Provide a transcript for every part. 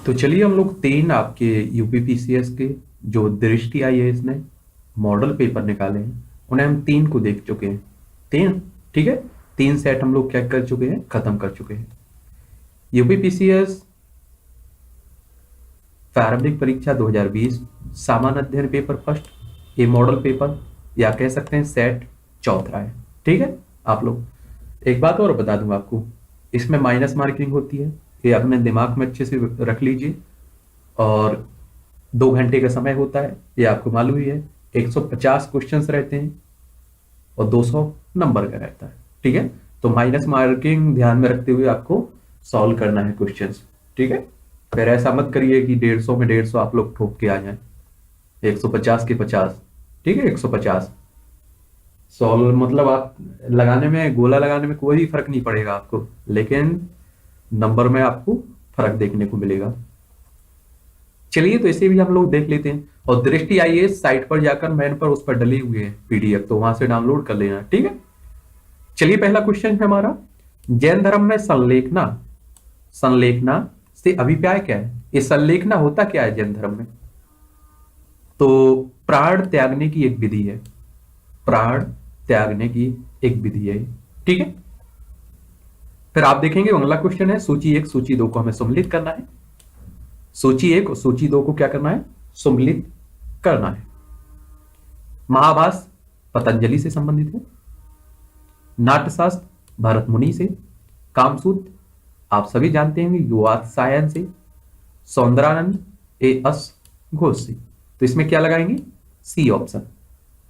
तो चलिए हम लोग तीन आपके यूपीपीसीएस के जो दृष्टि आईएएस ने मॉडल पेपर निकाले हैं उन्हें हम तीन को देख चुके हैं। तीन, ठीक है। तीन सेट हम लोग क्या कर चुके हैं, खत्म कर चुके हैं। यूपीपीसीएस प्रारंभिक परीक्षा 2020 सामान्य अध्ययन पेपर फर्स्ट, ये मॉडल पेपर या कह सकते हैं सेट चौथा है। ठीक है। आप लोग एक बात और बता दूं आपको, इसमें माइनस मार्किंग होती है, ये अपने दिमाग में अच्छे से रख लीजिए। और 2 घंटे का समय होता है, ये आपको मालूम ही है। 150 क्वेश्चंस रहते हैं और 200 नंबर का रहता है। ठीक है। तो माइनस मार्किंग ध्यान में रखते हुए आपको सॉल्व करना है क्वेश्चंस। ठीक है। फिर ऐसा मत करिए कि 150 में 150 आप लोग ठोक के आ जाए। 150 के 50, ठीक है। 150 सॉल्व मतलब आप लगाने में, गोला लगाने में कोई फर्क नहीं पड़ेगा आपको, लेकिन नंबर में आपको फर्क देखने को मिलेगा। चलिए तो इसे भी हम लोग देख लेते हैं। और दृष्टि आईएएस साइट पर जाकर मैन पर उस पर डली हुई है पीडीएफ, तो वहां से डाउनलोड कर लेना। ठीक है। चलिए पहला क्वेश्चन है हमारा, जैन धर्म में संलेखना संलेखना से अभिप्राय क्या है। ये संलेखना होता क्या है जैन धर्म में? तो प्राण त्यागने की एक विधि है। प्राण त्यागने की एक विधि है। ठीक है। फिर आप देखेंगे अगला क्वेश्चन है, सूची 1 सूची 2 को हमें सम्मिलित करना है। सूची 1 और सूची 2 को क्या करना है, सम्मिलित करना है। महाभास पतंजलि से संबंधित है। नाट्यशास्त्र भरत मुनि से। कामसूत्र आप सभी जानते हैं युवात्सायन से। सौंदरानंद ए एस घोष से। तो इसमें क्या लगाएंगे, सी ऑप्शन।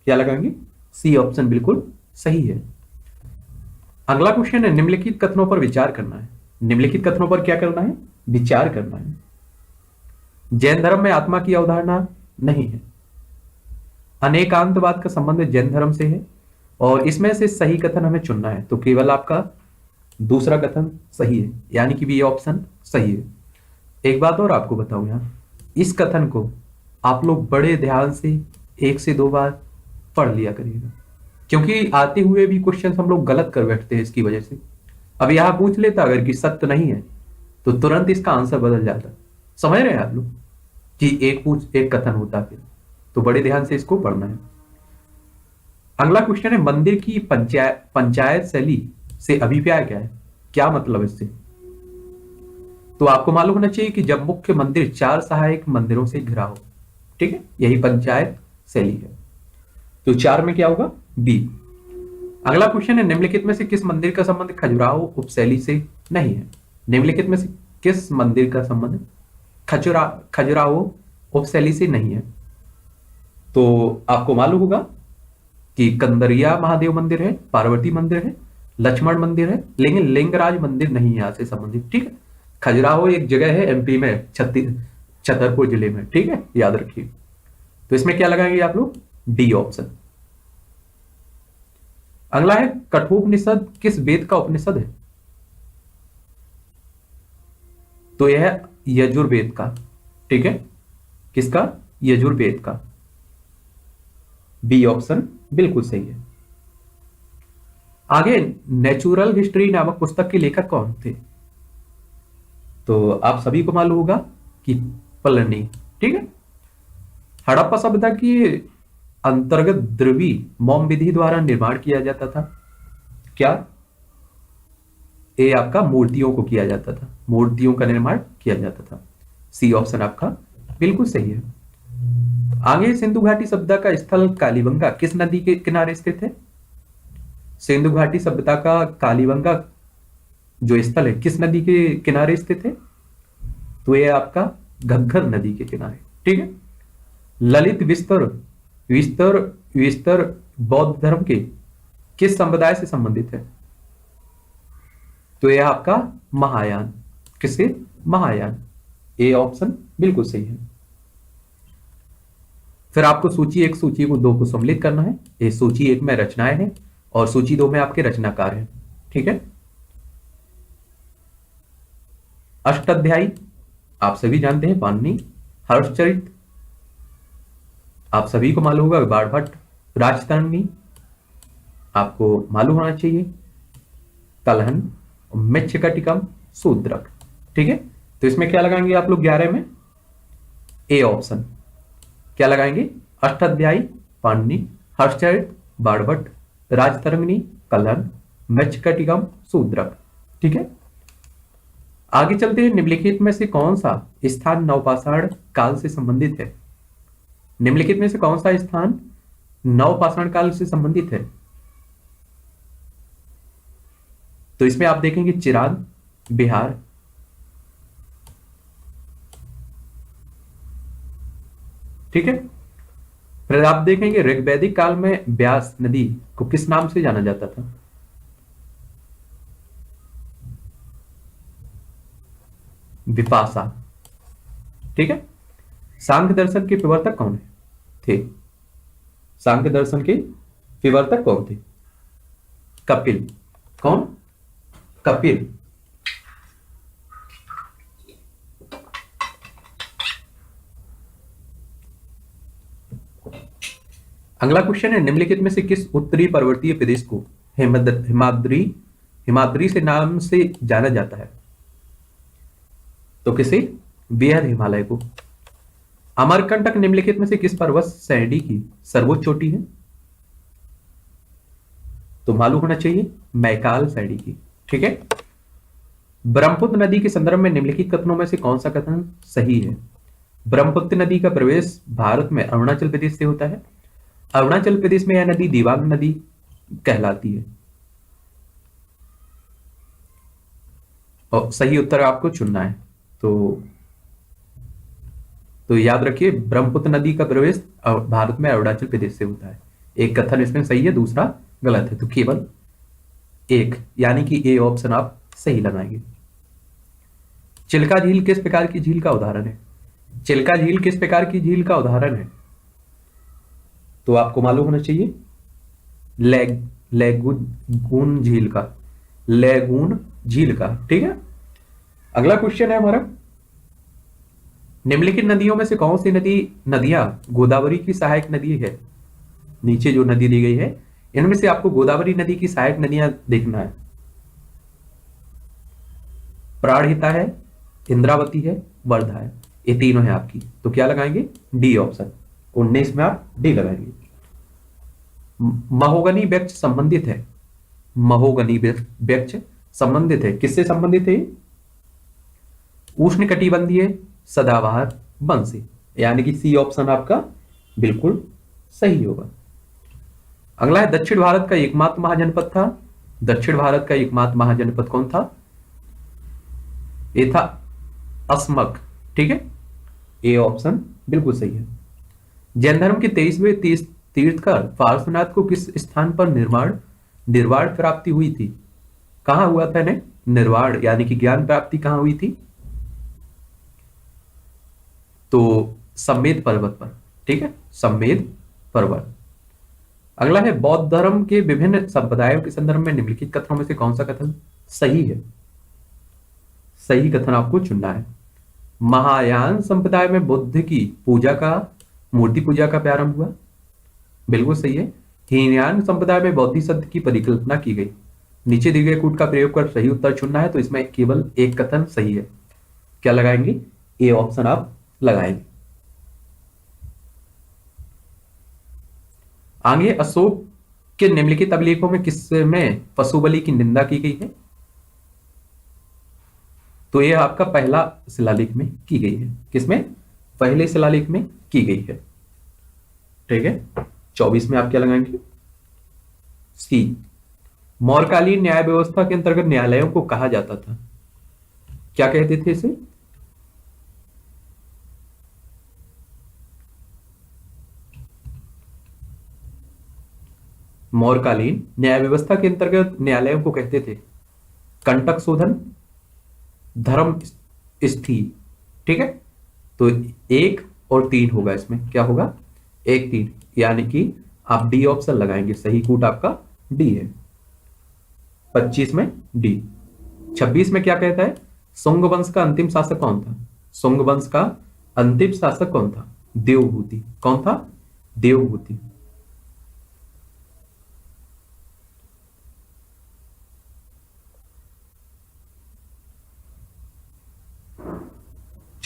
क्या लगाएंगे, सी ऑप्शन बिल्कुल सही है। अगला क्वेश्चन है, निम्नलिखित कथनों पर विचार करना है। निम्नलिखित कथनों पर क्या करना है, विचार करना है। जैन धर्म में आत्मा की अवधारणा नहीं है। अनेकांतवाद का संबंध जैन धर्म से है और इसमें से सही कथन हमें चुनना है। तो केवल आपका दूसरा कथन सही है, यानी कि भी ये ऑप्शन सही है। एक बात और आपको बताऊं, यहां इस कथन को आप लोग बड़े ध्यान से 1 से 2 बार पढ़ लिया करिएगा, क्योंकि आते हुए भी क्वेश्चन हम लोग गलत कर बैठते हैं इसकी वजह से। अब यहां पूछ लेता अगर कि सत्य नहीं है तो तुरंत इसका आंसर बदल जाता। समझ रहे हैं आप लोग कि एक कथन होता फिर, तो बड़े ध्यान से इसको पढ़ना है। अगला क्वेश्चन है, मंदिर की पंचायत शैली से अभिप्राय क्या है। क्या मतलब इससे? तो आपको मालूम होना चाहिए कि जब मुख्य मंदिर 4 सहायक मंदिरों से घिरा हो, ठीक है, यही पंचायत शैली है। तो 4 में क्या होगा, बी। अगला क्वेश्चन है, निम्नलिखित में से किस मंदिर का संबंध खजुराहो उपशैली से नहीं है। निम्नलिखित में से किस मंदिर का संबंध खजुराहो उपशैली से नहीं है? तो आपको मालूम होगा कि कंदरिया महादेव मंदिर है, पार्वती मंदिर है, लक्ष्मण मंदिर है, लेकिन लिंगराज मंदिर नहीं है यहाँ से संबंधित। ठीक है। खजुराहो एक जगह है एमपी में, छतरपुर जिले में। ठीक है, याद रखिए। तो इसमें क्या लगाएंगे आप लोग, डी ऑप्शन। अगला है, कठोपनिषद किस वेद का उपनिषद है? तो यह है यजुर्वेद का। ठीक है, किसका, यजुर्वेद का। बी ऑप्शन बिल्कुल सही है। आगे, नेचुरल हिस्ट्री नामक पुस्तक के लेखक कौन थे? तो आप सभी को मालूम होगा कि प्लिनी। ठीक है। हड़प्पा सभ्यता की अंतर्गत द्रवी मोम विधि द्वारा निर्माण किया जाता था। क्या? ये आपका मूर्तियों को किया जाता था, मूर्तियों का निर्माण किया जाता था। सी ऑप्शन आपका बिल्कुल सही है। आगे, सिंधु घाटी सभ्यता का स्थल कालीबंगा किस नदी के किनारे स्थित है? सिंधु घाटी सभ्यता का कालीबंगा जो स्थल है किस नदी के किनारे स्थित है? तो यह आपका घग्गर नदी के किनारे। ठीक है। ललित विस्तर विस्तर विस्तर बौद्ध धर्म के किस संप्रदाय से संबंधित है? तो यह आपका महायान। किससे? महायान। ए ऑप्शन बिल्कुल सही है। फिर आपको सूची 1 सूची 2 को सम्मिलित करना है। ये सूची 1 में रचनाएं हैं और सूची 2 में आपके रचनाकार हैं। ठीक है। अष्टाध्यायी आप सभी जानते हैं, पाणिनि। हर्षचरित आप सभी को मालूम होगा, बाणभट्ट। राजतरंगी आपको मालूम होना चाहिए, कलहन। मृच्छकटिकम, शूद्रक। ठीक है। तो इसमें क्या लगाएंगे आप लोग 11 में? A option. क्या लगाएंगे? अष्टाध्यायी पाणिनि, हर्षचरित बाणभट्ट, राजतरंगिणी कल्हण, मृच्छकटिकम शूद्रक। ठीक है, आगे चलते हैं। निम्नलिखित में से कौन सा स्थान नवपाषाण काल से संबंधित है? निम्नलिखित में से कौन सा स्थान नवपाषाण काल से संबंधित है? तो इसमें आप देखेंगे चिराग, बिहार, ठीक है। फिर आप देखेंगे ऋग्वैदिक काल में ब्यास नदी को किस नाम से जाना जाता था? विपाशा। ठीक है। सांख्य दर्शन के प्रवर्तक कौन थे? सांख्य दर्शन के प्रवर्तक कौन थे? कपिल। कौन? कपिल। अगला क्वेश्चन है, निम्नलिखित में से किस उत्तरी पर्वतीय प्रदेश को हिमाद्री हिमाद्री से नाम से जाना जाता है? तो किसे? बेहद हिमालय को। अमरकंटक निम्नलिखित में से किस पर्वत श्रेणी की सर्वोच्च चोटी है? तो मालूम होना चाहिए मैकाल श्रेणी की। ठीक है। ब्रह्मपुत्र नदी के संदर्भ में निम्नलिखित कथनों में से कौन सा कथन सही है? ब्रह्मपुत्र नदी का प्रवेश भारत में अरुणाचल प्रदेश से होता है। अरुणाचल प्रदेश में यह नदी दिबांग नदी कहलाती है। और सही उत्तर आपको चुनना है। तो याद रखिए ब्रह्मपुत्र नदी का प्रवेश भारत में अरुणाचल प्रदेश से होता है। एक कथन इसमें सही है, दूसरा गलत है। तो केवल एक, यानी कि ए ऑप्शन आप सही लगाएंगे। चिल्का झील किस प्रकार की झील का उदाहरण है? चिल्का झील किस प्रकार की झील का उदाहरण है? तो आपको मालूम होना चाहिए लेगून झील का, लेगून झील का। ठीक है। अगला क्वेश्चन है हमारा, निम्नलिखित नदियों में से कौन सी नदियां गोदावरी की सहायक नदी है? नीचे जो नदी दी गई है इनमें से आपको गोदावरी नदी की सहायक नदियां देखना है। प्राणहिता है, इंद्रावती है, वर्धा है। ये तीनों है आपकी। तो क्या लगाएंगे? D option. 19 में आप डी लगाएंगे। महोगनी वृक्ष संबंधित है। महोगनी वृक्ष संबंधित है, किससे संबंधित है? उष्णकटिबंधीय सदाबहार वन से, यानी कि सी ऑप्शन आपका बिल्कुल सही होगा। अगला है, दक्षिण भारत का एकमात्र महाजनपद था। दक्षिण भारत का एकमात्र महाजनपद कौन था? ये था अस्मक। ठीक है। ए ऑप्शन बिल्कुल सही है। जैन धर्म के 23वें तीर्थकर पार्श्वनाथ को किस स्थान पर निर्वाण प्राप्ति हुई थी? कहां हुआ था इन्हें निर्वाण, यानी कि ज्ञान प्राप्ति कहां हुई थी? तो सम्मेद पर्वत पर। ठीक है, सम्मेद पर्वत। अगला है, बौद्ध धर्म के विभिन्न संप्रदायों के संदर्भ में निम्नलिखित कथनों में से कौन सा कथन सही है? सही कथन आपको चुनना है। महायान संप्रदाय में बुद्ध की मूर्ति पूजा का प्रारंभ हुआ। बिल्कुल सही है। हीनयान संप्रदाय में बोधिसत्व की परिकल्पना की गई। नीचे दिए गए कूट का प्रयोग कर सही उत्तर चुनना है। तो इसमें केवल एक कथन सही है। क्या लगाएंगे? ए ऑप्शन आप लगाएंगे। आगे, अशोक के निम्नलिखित अभिलेखों में किसमें पशु बलि की निंदा की गई है? तो यह आपका पहला शिलालेख में की गई है। किसमें? पहले शिलालेख में की गई है। ठीक है। 24 में आप क्या लगाएंगे? सी। मौर्यकालीन न्याय व्यवस्था के अंतर्गत न्यायालयों को कहा जाता था, क्या कहते थे इसे? मौर्यकालीन न्याय व्यवस्था के अंतर्गत न्यायालयों को कहते थे कंटक शोधन, धर्म स्थिर। ठीक है। तो 1 और 3 होगा इसमें। क्या होगा? 1 3, यानी कि आप डी ऑप्शन लगाएंगे। सही कूट आपका डी है। 25 में डी। 26 में क्या कहता है? सुंग वंश का अंतिम शासक कौन था? सुंग वंश का अंतिम शासक कौन था? देवभूति। कौन था? देवभूति।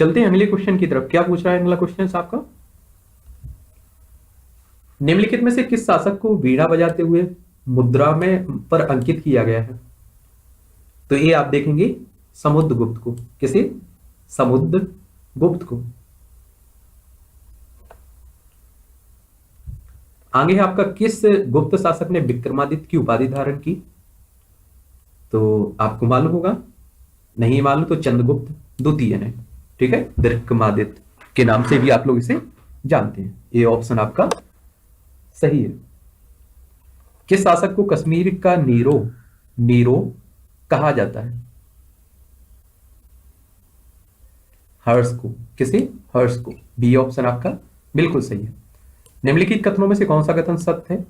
चलते हैं अगले क्वेश्चन की तरफ। क्या पूछ रहा है अगला क्वेश्चन आपका? निम्नलिखित में से किस शासक को वीणा बजाते हुए मुद्रा में पर अंकित किया गया है? तो ये आप देखेंगे समुद्रगुप्त को। किसे? समुद्रगुप्त को। आगे है आपका, किस गुप्त शासक ने विक्रमादित्य की उपाधि धारण की? तो आपको मालूम होगा, नहीं मालूम तो चंद्रगुप्त द्वितीय ने, ठीक है, विक्रमादित्य के नाम से भी आप लोग इसे जानते हैं। ये ऑप्शन आपका सही है। किस शासक को कश्मीर का नीरो नीरो कहा जाता है? हर्ष को। किसे? हर्ष को। बी ऑप्शन आपका बिल्कुल सही है। निम्नलिखित कथनों में से कौन सा कथन सत्य है,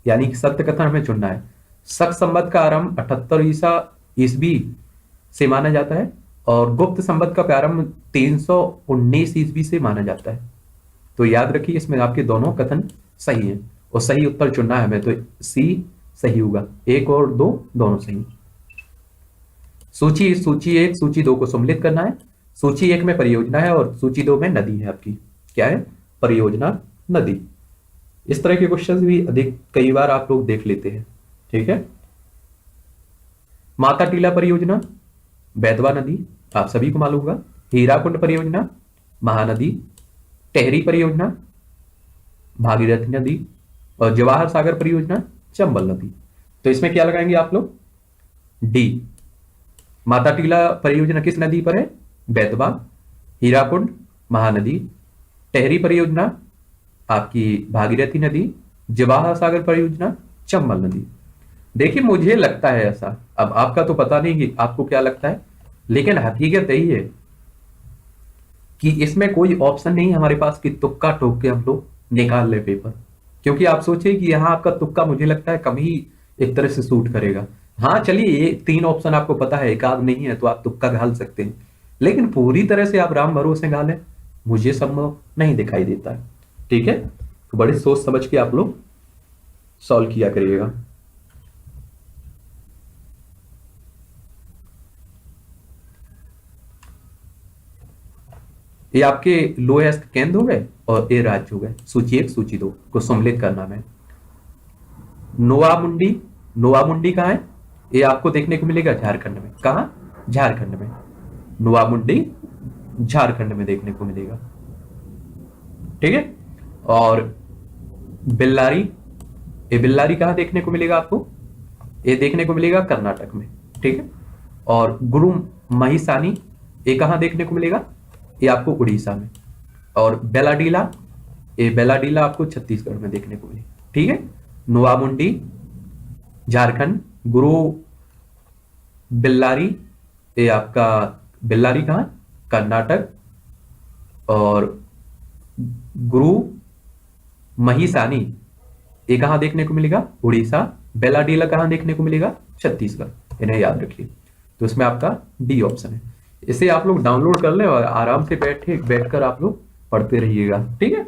यानी कि सत्य कथन हमें चुनना है? शक संवत का आरंभ 78 ईस्वी से माना जाता है और गुप्त संवत का प्रारंभ 319 ईस्वी से माना जाता है। तो याद रखिए, इसमें आपके दोनों कथन सही हैं और सही उत्तर चुनना है हमें, तो सी सही होगा। 1 और 2 दोनों सही। सूची 1 सूची 2 को सम्मिलित करना है। सूची 1 में परियोजना है और सूची 2 में नदी है आपकी। क्या है? परियोजना, नदी। इस तरह के क्वेश्चंस भी अधिक कई बार आप लोग देख लेते हैं, ठीक है। माता टीला परियोजना, बेतवा नदी, आप सभी को मालूम होगा। हीराकुंड परियोजना, महानदी। टेहरी परियोजना, भागीरथी नदी। और जवाहर सागर परियोजना, चंबल नदी। तो इसमें क्या लगाएंगे आप लोग? डी। माता टीला परियोजना किस नदी पर है? बेतवा। हीराकुंड, महानदी। टेहरी परियोजना आपकी भागीरथी नदी। जवाहर सागर परियोजना, चंबल नदी। देखिए, मुझे लगता है ऐसा, अब आपका तो पता नहीं कि आपको क्या लगता है, लेकिन हकीकत यही है कि इसमें कोई ऑप्शन नहीं है हमारे पास कि तुक्का ठोक के हम लोग निकाल ले पेपर। क्योंकि आप सोचिए कि यहां आपका तुक्का मुझे लगता है कम ही एक तरह से सूट करेगा। हाँ चलिए, ये 3 ऑप्शन आपको पता है, एक आध नहीं है तो आप तुक्का घाल सकते हैं, लेकिन पूरी तरह से आप राम भरोसे घालें, मुझे संभव नहीं दिखाई देता है, ठीक है। तो बड़े सोच समझ के आप लोग सॉल्व किया करिएगा। ये आपके लोएस्ट केंद्र हो गए और ये राज्य हो गए। सूची 1 सूची 2 को सम्मिलित करना में। नोवामुंडी, नोवामुंडी कहाँ है? ये आपको देखने को मिलेगा झारखंड में। कहाँ? झारखंड में। नोवामुंडी झारखंड में देखने को मिलेगा, ठीक है। और बेल्लारी, ये बेल्लारी कहाँ देखने को मिलेगा आपको? ये देखने को मिलेगा कर्नाटक में, ठीक है। और गुरु महिसानी, ये कहाँ देखने को मिलेगा? ये आपको उड़ीसा में। और बेलाडीला, ये बेलाडीला आपको छत्तीसगढ़ में देखने को मिलेगा, ठीक है। नोवामुंडी झारखंड, गुरु बेल्लारी, ये आपका बेल्लारी कहाँ? कर्नाटक। और गुरु महिसानी, ये कहाँ देखने को मिलेगा? उड़ीसा। बेलाडीला कहाँ देखने को मिलेगा? छत्तीसगढ़। इन्हें याद रखिए। तो इसमें आपका डी ऑप्शन है। इसे आप लोग डाउनलोड कर लें और आराम से बैठकर आप लोग पढ़ते रहिएगा, ठीक है।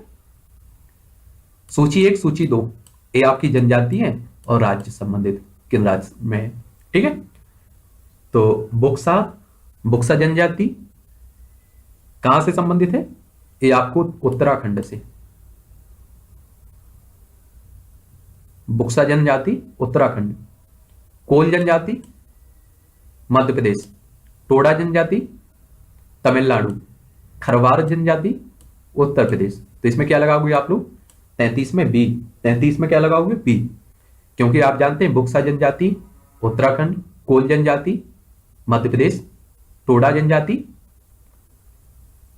सूची 1 सूची 2 ये आपकी जनजाति है और राज्य संबंधित किन राज्य में है, ठीक है। तो बुक्सा जनजाति कहां से संबंधित है? ये आपको उत्तराखंड से। बुक्सा जनजाति उत्तराखंड। कोल जनजाति मध्य प्रदेश। टोडा जनजाति तमिलनाडु। खरवार जनजाति उत्तर प्रदेश। तो इसमें क्या लगाओगे आप लोग? 33 में बी। 33 में क्या लगाओगे? बी। क्योंकि आप जानते हैं बुक्सा जनजाति उत्तराखंड, कोल जनजाति मध्य प्रदेश, टोडा जनजाति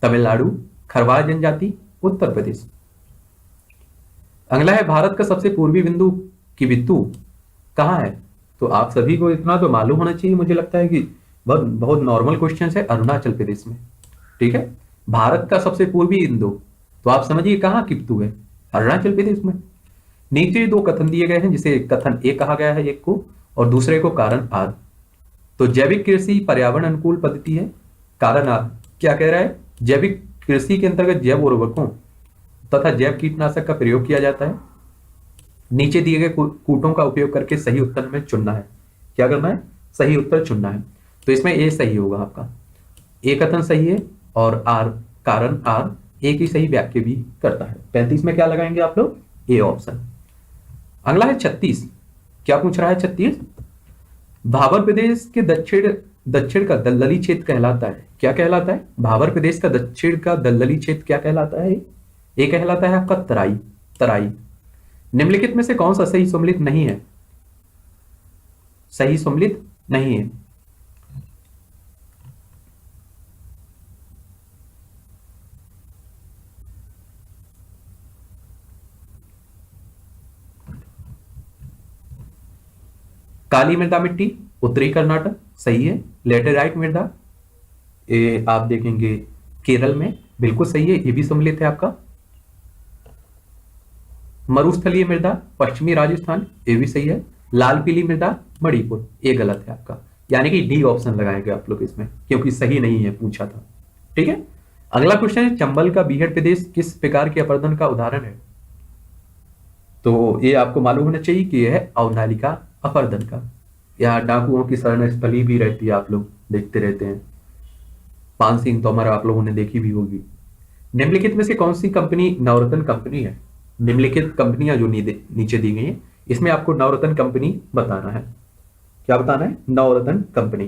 तमिलनाडु, खरवार जनजाति उत्तर प्रदेश। अगला है, भारत का सबसे पूर्वी बिंदु की बिंदु कहां है? तो आप सभी को इतना तो मालूम होना चाहिए, मुझे लगता है कि बहुत नॉर्मल क्वेश्चन है। अरुणाचल प्रदेश में, ठीक है। भारत का सबसे पूर्वी बिंदु, तो आप समझिए कहां की बिंदु है? अरुणाचल प्रदेश में। नीचे 2 कथन दिए गए हैं, जिसे कथन ए कहा गया है एक को, और दूसरे को कारण आर। तो जैविक कृषि पर्यावरण अनुकूल पद्धति है। कारण आर क्या कह रहा है? जैविक कृषि के अंतर्गत जैव उर्वरकों तथा जैव कीटनाशक का प्रयोग किया जाता है। नीचे दिए गए कूटों का उपयोग करके सही उत्तर में चुनना है। क्या करना है? सही उत्तर चुनना है। तो इसमें ए सही होगा आपका। ए कथन सही है और आर कारण आर एक ही सही व्याख्या भी करता है। 35 में क्या लगाएंगे आप लोग? A option. अगला है 36। क्या पूछ रहा है 36? भाबर प्रदेश के दक्षिण दक्षिण का दलदली क्षेत्र कहलाता है। क्या कहलाता है? भाबर प्रदेश का दक्षिण का दलदली क्षेत्र क्या कहलाता है? ये कहलाता है आपका तराई। तराई। निम्नलिखित में से कौन सा सही सम्मिलित नहीं है? सही सम्मिलित नहीं है। काली मृदा मिट्टी उत्तरी कर्नाटक सही है। लेटेराइट मृदा ये आप देखेंगे केरल में, बिल्कुल सही है, ये भी सम्मिलित है आपका। मरुस्थलीय मृदा पश्चिमी राजस्थान, ये भी सही है। लाल पीली मृदा मणिपुर, ये गलत है आपका, यानी कि डी ऑप्शन लगाएंगे आप लोग इसमें, क्योंकि सही नहीं है पूछा था। ठीक है। अगला क्वेश्चन है चंबल का बीहड़ प्रदेश किस प्रकार के अपरदन का उदाहरण है? तो ये आपको मालूम होना चाहिए कि यह है अवनालिका अपरदन का। यहाँ डाकुओं की शरण स्थली भी रहती है, आप लोग देखते रहते हैं। पान सिंह तोमर आप लोगों ने देखी भी होगी। निम्नलिखित में से कौन सी कंपनी नवरत्न कंपनी है? निम्नलिखित कंपनियां जो नीचे दी गई हैं, इसमें आपको नवरत्न कंपनी बताना है। क्या बताना है? नवरत्न कंपनी।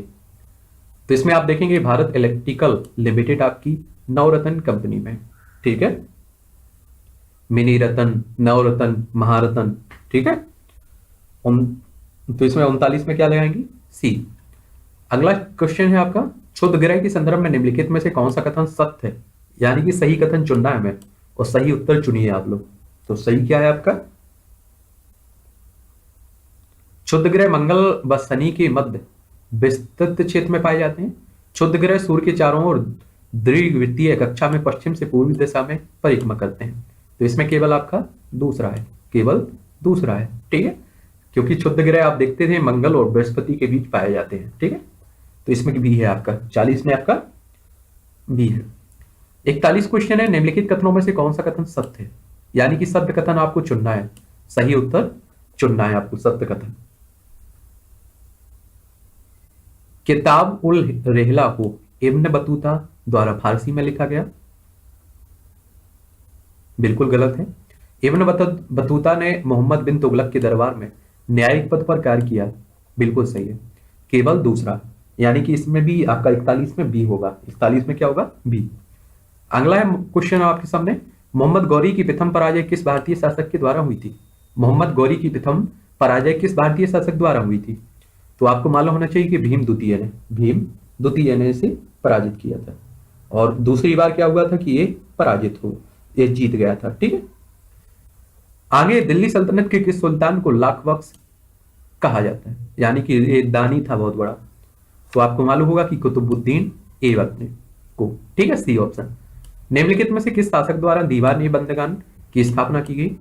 तो इसमें आप देखेंगे भारत इलेक्ट्रिकल लिमिटेड आपकी नवरत्न कंपनी में। ठीक है। मिनी रतन, नवरत्न, महारत्न। ठीक है। तो इसमें 39 में क्या लगाएंगे? सी। अगला क्वेश्चन है आपका क्षुद्र ग्रह के संदर्भ में निम्नलिखित में से कौन सा कथन सत्य है? यानी कि सही कथन चुनना है हमें और सही उत्तर चुनिए आप लोग। तो सही क्या है आपका? क्षुद्र ग्रह मंगल व शनि के मध्य विस्तृत क्षेत्र में पाए जाते हैं। क्षुद्र ग्रह सूर्य के चारों ओर दीर्घवृत्तीय कक्षा में पश्चिम से पूर्वी दिशा में परिक्रमा करते हैं। तो इसमें केवल आपका दूसरा है, केवल दूसरा है। ठीक है। क्योंकि क्षुद्र ग्रह आप देखते थे मंगल और बृहस्पति के बीच पाए जाते हैं। ठीक है। तो इसमें भी है आपका 40 में आपका भी है। 41 क्वेश्चन है निम्नलिखित कथनों में से कौन सा कथन सत्य है? यानी कि सत्य कथन आपको चुनना है, सही उत्तर चुनना है आपको, सत्य कथन। किताब उल रेहला को इब्न बतूता द्वारा फारसी में लिखा गया। बिल्कुल गलत है। इब्न बतूता ने मोहम्मद बिन तुगलक के दरबार में न्यायिक पद पर कार्य किया। बिल्कुल सही है, केवल दूसरा, यानी कि इसमें भी आपका 41 में बी होगा। 41 में क्या होगा? बी। अगला है क्वेश्चन आपके सामने, मोहम्मद गौरी की प्रथम पराजय किस भारतीय शासक के द्वारा हुई थी? मोहम्मद गौरी की प्रथम पराजय किस भारतीय शासक द्वारा हुई थी? तो आपको मालूम होना चाहिए कि भीम द्वितीय ने इसे पराजित किया था। और दूसरी बार क्या हुआ था कि ये जीत गया था। ठीक है। आगे दिल्ली सल्तनत के किस सुल्तान को लाख बख्श कहा जाता है? यानी कि ये दानी था बहुत बड़ा। तो आपको मालूम होगा कि कुतुबुद्दीन ऐबक को। ठीक है, सी ऑप्शन। निम्नलिखित में से किस शासक द्वारा दीवान ए बंदगान की स्थापना की गई?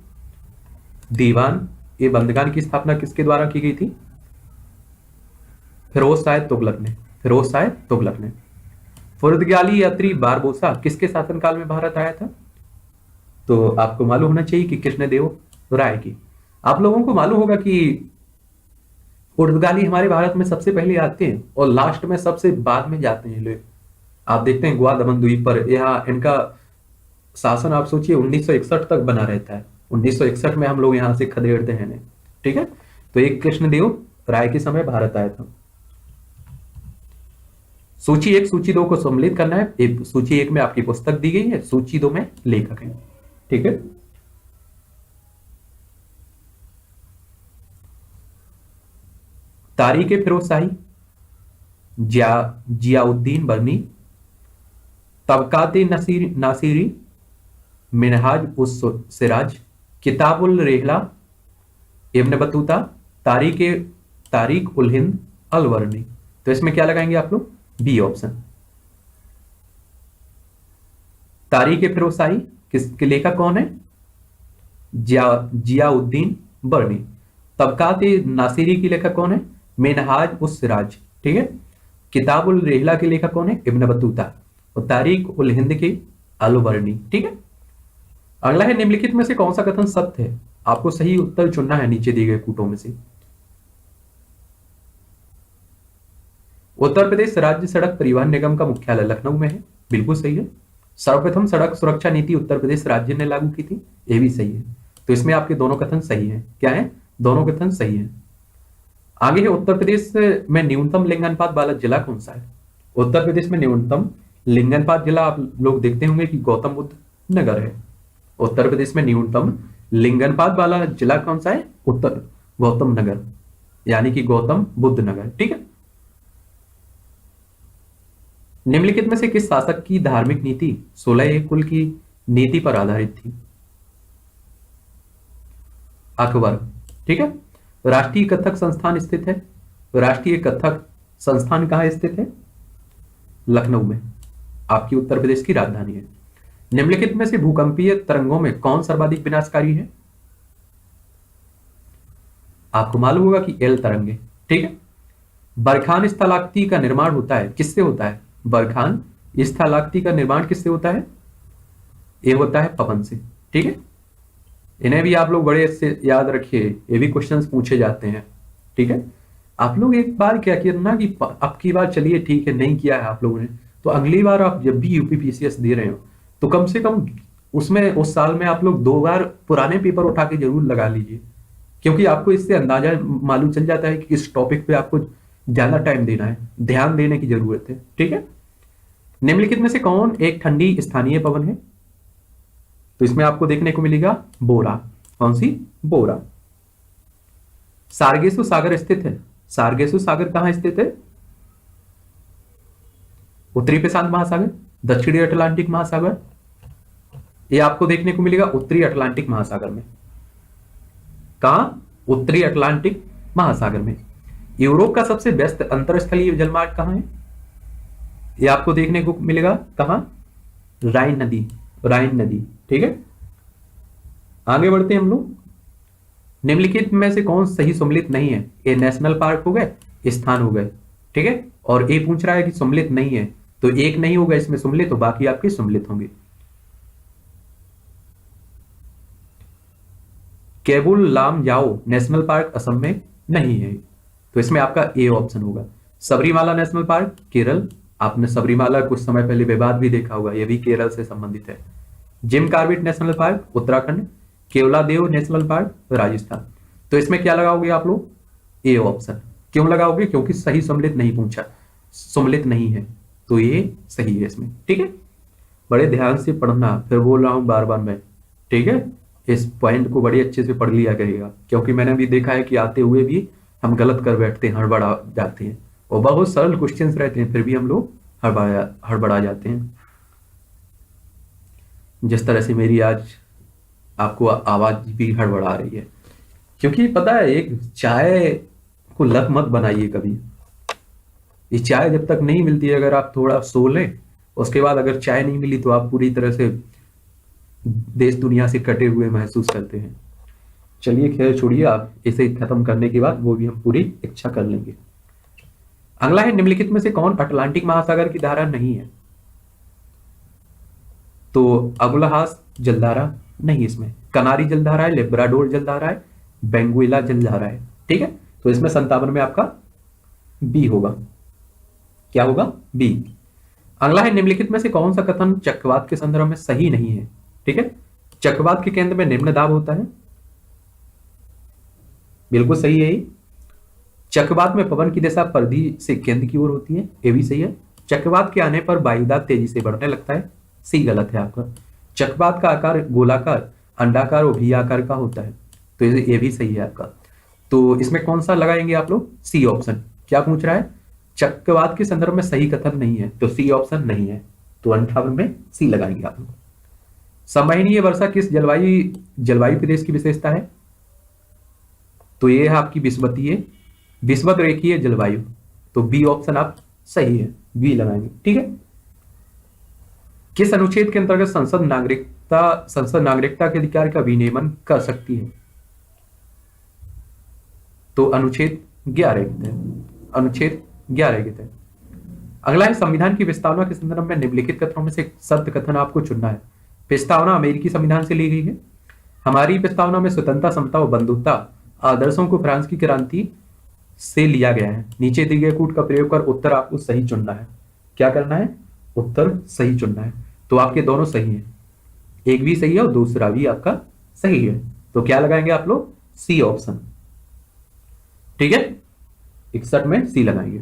दीवान ए बंदगान की स्थापना किसके द्वारा की गई थी? फिरोज शाह तुगलक ने। पुर्तगाली यात्री बारबोसा किसके शासनकाल में भारत आया था? तो आपको मालूम होना चाहिए कि कृष्णदेव राय की। आप लोगों को मालूम होगा कि पुर्तगाली हमारे भारत में सबसे पहले आते हैं और लास्ट में सबसे बाद में जाते हैं लोग। आप देखते हैं गोवा दमन द्वीप पर, यहाँ इनका शासन आप सोचिए 1961 तक बना रहता है। 1961 में हम लोग यहाँ से खदेड़ते हैं। ठीक है। तो एक कृष्णदेव राय के समय भारत आया था। सूची 1 सूची 2 को सम्मिलित करना है। सूची 1 में आपकी पुस्तक दी गई है, सूची 2 में लेखक है। ठीक है। तारीख फिरोज शाही, जियाउद्दीन बर्नी, तबकाते नासिरी, मिनहाज उस सिराज, किताबुल रेहला, इब्न बतूता, तारीख उल हिंद अल वर्नी। तो इसमें क्या लगाएंगे आप लोग? B option. तारीख फिरोज शाही किसके लेखक कौन है? जियाउद्दीन बर्नी। तबकात नासिरी की लेखक कौन है? मिनहाज उस सिराज। ठीक है। किताब उल रेहला के लेखक कौन है? Ibn Battuta. और तारीख उल हिंद के अल वर्नी। ठीक है। अगला है निम्नलिखित में से कौन सा कथन सत्य है? आपको सही उत्तर चुनना है नीचे दिए गए कूटों में से। उत्तर प्रदेश राज्य सड़क परिवहन निगम का मुख्यालय लखनऊ में है, बिल्कुल सही है। सर्वप्रथम सड़क सुरक्षा नीति उत्तर प्रदेश राज्य ने लागू की थी, ये भी सही है। तो इसमें आपके दोनों कथन सही है। क्या है? दोनों कथन सही है। आगे है, उत्तर प्रदेश में न्यूनतम लिंगानुपात वाला जिला कौन सा है? उत्तर प्रदेश में न्यूनतम लिंगानुपात जिला आप लोग देखते होंगे कि गौतम बुद्ध नगर है। उत्तर प्रदेश में न्यूनतम लिंगानुपात वाला जिला कौन सा है? उत्तर गौतम नगर, यानी कि गौतम बुद्ध नगर। ठीक है। निम्नलिखित में से किस शासक की धार्मिक नीति 16 कुल की नीति पर आधारित थी? अकबर। ठीक है। राष्ट्रीय कथक संस्थान स्थित है। राष्ट्रीय कथक संस्थान कहां स्थित है? लखनऊ में, आपकी उत्तर प्रदेश की राजधानी है। निम्नलिखित में से भूकंपीय तरंगों में कौन सर्वाधिक विनाशकारी है? आपको मालूम होगा कि एल तरंगे। ठीक है। बरखान स्थलाकृति का निर्माण होता है, किससे होता है? बरखान स्थलाकृति का निर्माण किससे होता है? ये होता है पवन से। ठीक है। इन्हें भी आप लोग बड़े से याद रखिए, ये भी क्वेश्चंस पूछे जाते हैं। ठीक है। आप लोग एक बार क्या करना कि अब की बार, चलिए ठीक है, नहीं किया है आप लोगों ने, तो अगली बार आप जब भी यूपीपीसीएस दे रहे हो तो कम से कम उसमें उस साल में आप लोग 2 बार पुराने पेपर उठा के जरूर लगा लीजिए, क्योंकि आपको इससे अंदाजा मालूम चल जाता है कि किस टॉपिक पे आपको ज्यादा टाइम देना है, ध्यान देने की जरूरत है। ठीक है। निम्नलिखित में से कौन एक ठंडी स्थानीय पवन है? तो इसमें आपको देखने को मिलेगा बोरा। कौन सी? बोरा। सारगेसु सागर स्थित है। सारगेसु सागर कहां स्थित है? उत्तरी प्रशांत महासागर, दक्षिणी अटलांटिक महासागर, ये आपको देखने को मिलेगा उत्तरी अटलांटिक महासागर में। कहां? उत्तरी अटलांटिक महासागर में। यूरोप का सबसे व्यस्त अंतरस्थलीय जलमार्ग कहां है? ये आपको देखने को मिलेगा कहां? राइन नदी। राइन नदी। ठीक है। आगे बढ़ते हैं हम लोग। निम्नलिखित में से कौन सही सम्मिलित नहीं है? ये नेशनल पार्क हो गए, स्थान हो गए। ठीक है। और ये पूछ रहा है कि सम्मिलित नहीं है, तो एक नहीं होगा इसमें सम्मिलित, तो बाकी आपके सम्मिलित होंगे। केबुल लामजाओ नेशनल पार्क असम में नहीं है, तो इसमें आपका ए ऑप्शन होगा। सबरीमाला नेशनल पार्क केरल, आपने सबरीमाला कुछ समय पहले विवाद भी देखा होगा, यह भी केरल से संबंधित है। Jim Corbett national park Uttarakhand, Keoladeo national park Rajasthan. तो इसमें क्या लगाओगे आप लोग? A option. क्यों लगाओगे? क्योंकि सही सम्मिलित नहीं पूछा, सम्मिलित नहीं है, तो ये सही है इसमें। ठीक है। बड़े ध्यान से पढ़ना, फिर बोल रहा हूं बार बार मैं। ठीक है। इस पॉइंट को बड़े अच्छे से पढ़ लिया करेगा, क्योंकि मैंने भी देखा है कि आते हुए भी हम गलत कर बैठते हैं, हड़बड़ा जाते हैं, और बहुत सरल क्वेश्चंस रहते हैं, फिर भी हम लोग हड़बड़ा जाते हैं। जिस तरह से मेरी आज आपको आवाज भी हड़बड़ा रही है, क्योंकि पता है, एक चाय को लत मत बनाइए कभी। ये चाय जब तक नहीं मिलती है, अगर आप थोड़ा सो लें, उसके बाद अगर चाय नहीं मिली तो आप पूरी तरह से देश दुनिया से कटे हुए महसूस करते हैं। चलिए खैर छोड़िए, आप इसे खत्म करने के बाद वो भी हम पूरी इच्छा कर लेंगे। अगला है, निम्नलिखित में से कौन अटलांटिक महासागर की धारा नहीं है? तो अगुलहास जलधारा नहीं, इसमें कनारी जलधारा है, लेब्राडोर जलधारा है, बेंगुइला जलधारा है। ठीक है। तो इसमें 57 में आपका बी होगा। क्या होगा? बी। अगला है, निम्नलिखित में से कौन सा कथन चक्रवात के संदर्भ में सही नहीं है? ठीक है। चक्रवात के केंद्र में निम्न दाब होता है, बिल्कुल सही है। चक्रवात में पवन की दिशा परिधि से केंद्र की ओर होती है, ये भी सही है। चक्रवात के आने पर वायुदाब तेजी से बढ़ने लगता है, सी गलत है आपका। चक्रवात का आकार गोलाकार, अंडाकार और वी आकार का होता है, तो ये भी सही है आपका। तो इसमें कौन सा लगाएंगे आप लोग? C option. क्या पूछ रहा है? चक्रवात के संदर्भ में सही कथन नहीं है, तो सी ऑप्शन नहीं है, तो 58 में सी लगाएंगे आप लोग। सममहीनीय वर्षा किस जलवायु प्रदेश की विशेषता है? तो ये है आपकी विषुवत रेखीय जलवायु, तो बी ऑप्शन आप सही है, बी लगाएंगे। ठीक है। किस अनुच्छेद के अंतर्गत संसद नागरिकता के अधिकार का विनियमन कर सकती है? तो अनुच्छेद 11 के तहत, अनुच्छेद 11 के तहत। अगला है, संविधान की प्रस्तावना के संदर्भ में निम्नलिखित कथनों में से सत्य कथन आपको चुनना है। प्रस्तावना अमेरिकी संविधान से ली गई है। हमारी प्रस्तावना में स्वतंत्रता, समता और बंधुता आदर्शों को फ्रांस की क्रांति से लिया गया है। नीचे दिए गए कूट का प्रयोग कर उत्तर आपको सही चुनना है। क्या करना है? उत्तर सही चुनना है। तो आपके दोनों सही हैं, एक भी सही है और दूसरा भी आपका सही है। तो क्या लगाएंगे आप लोग? C option. ठीक है, 61 में सी लगाएंगे।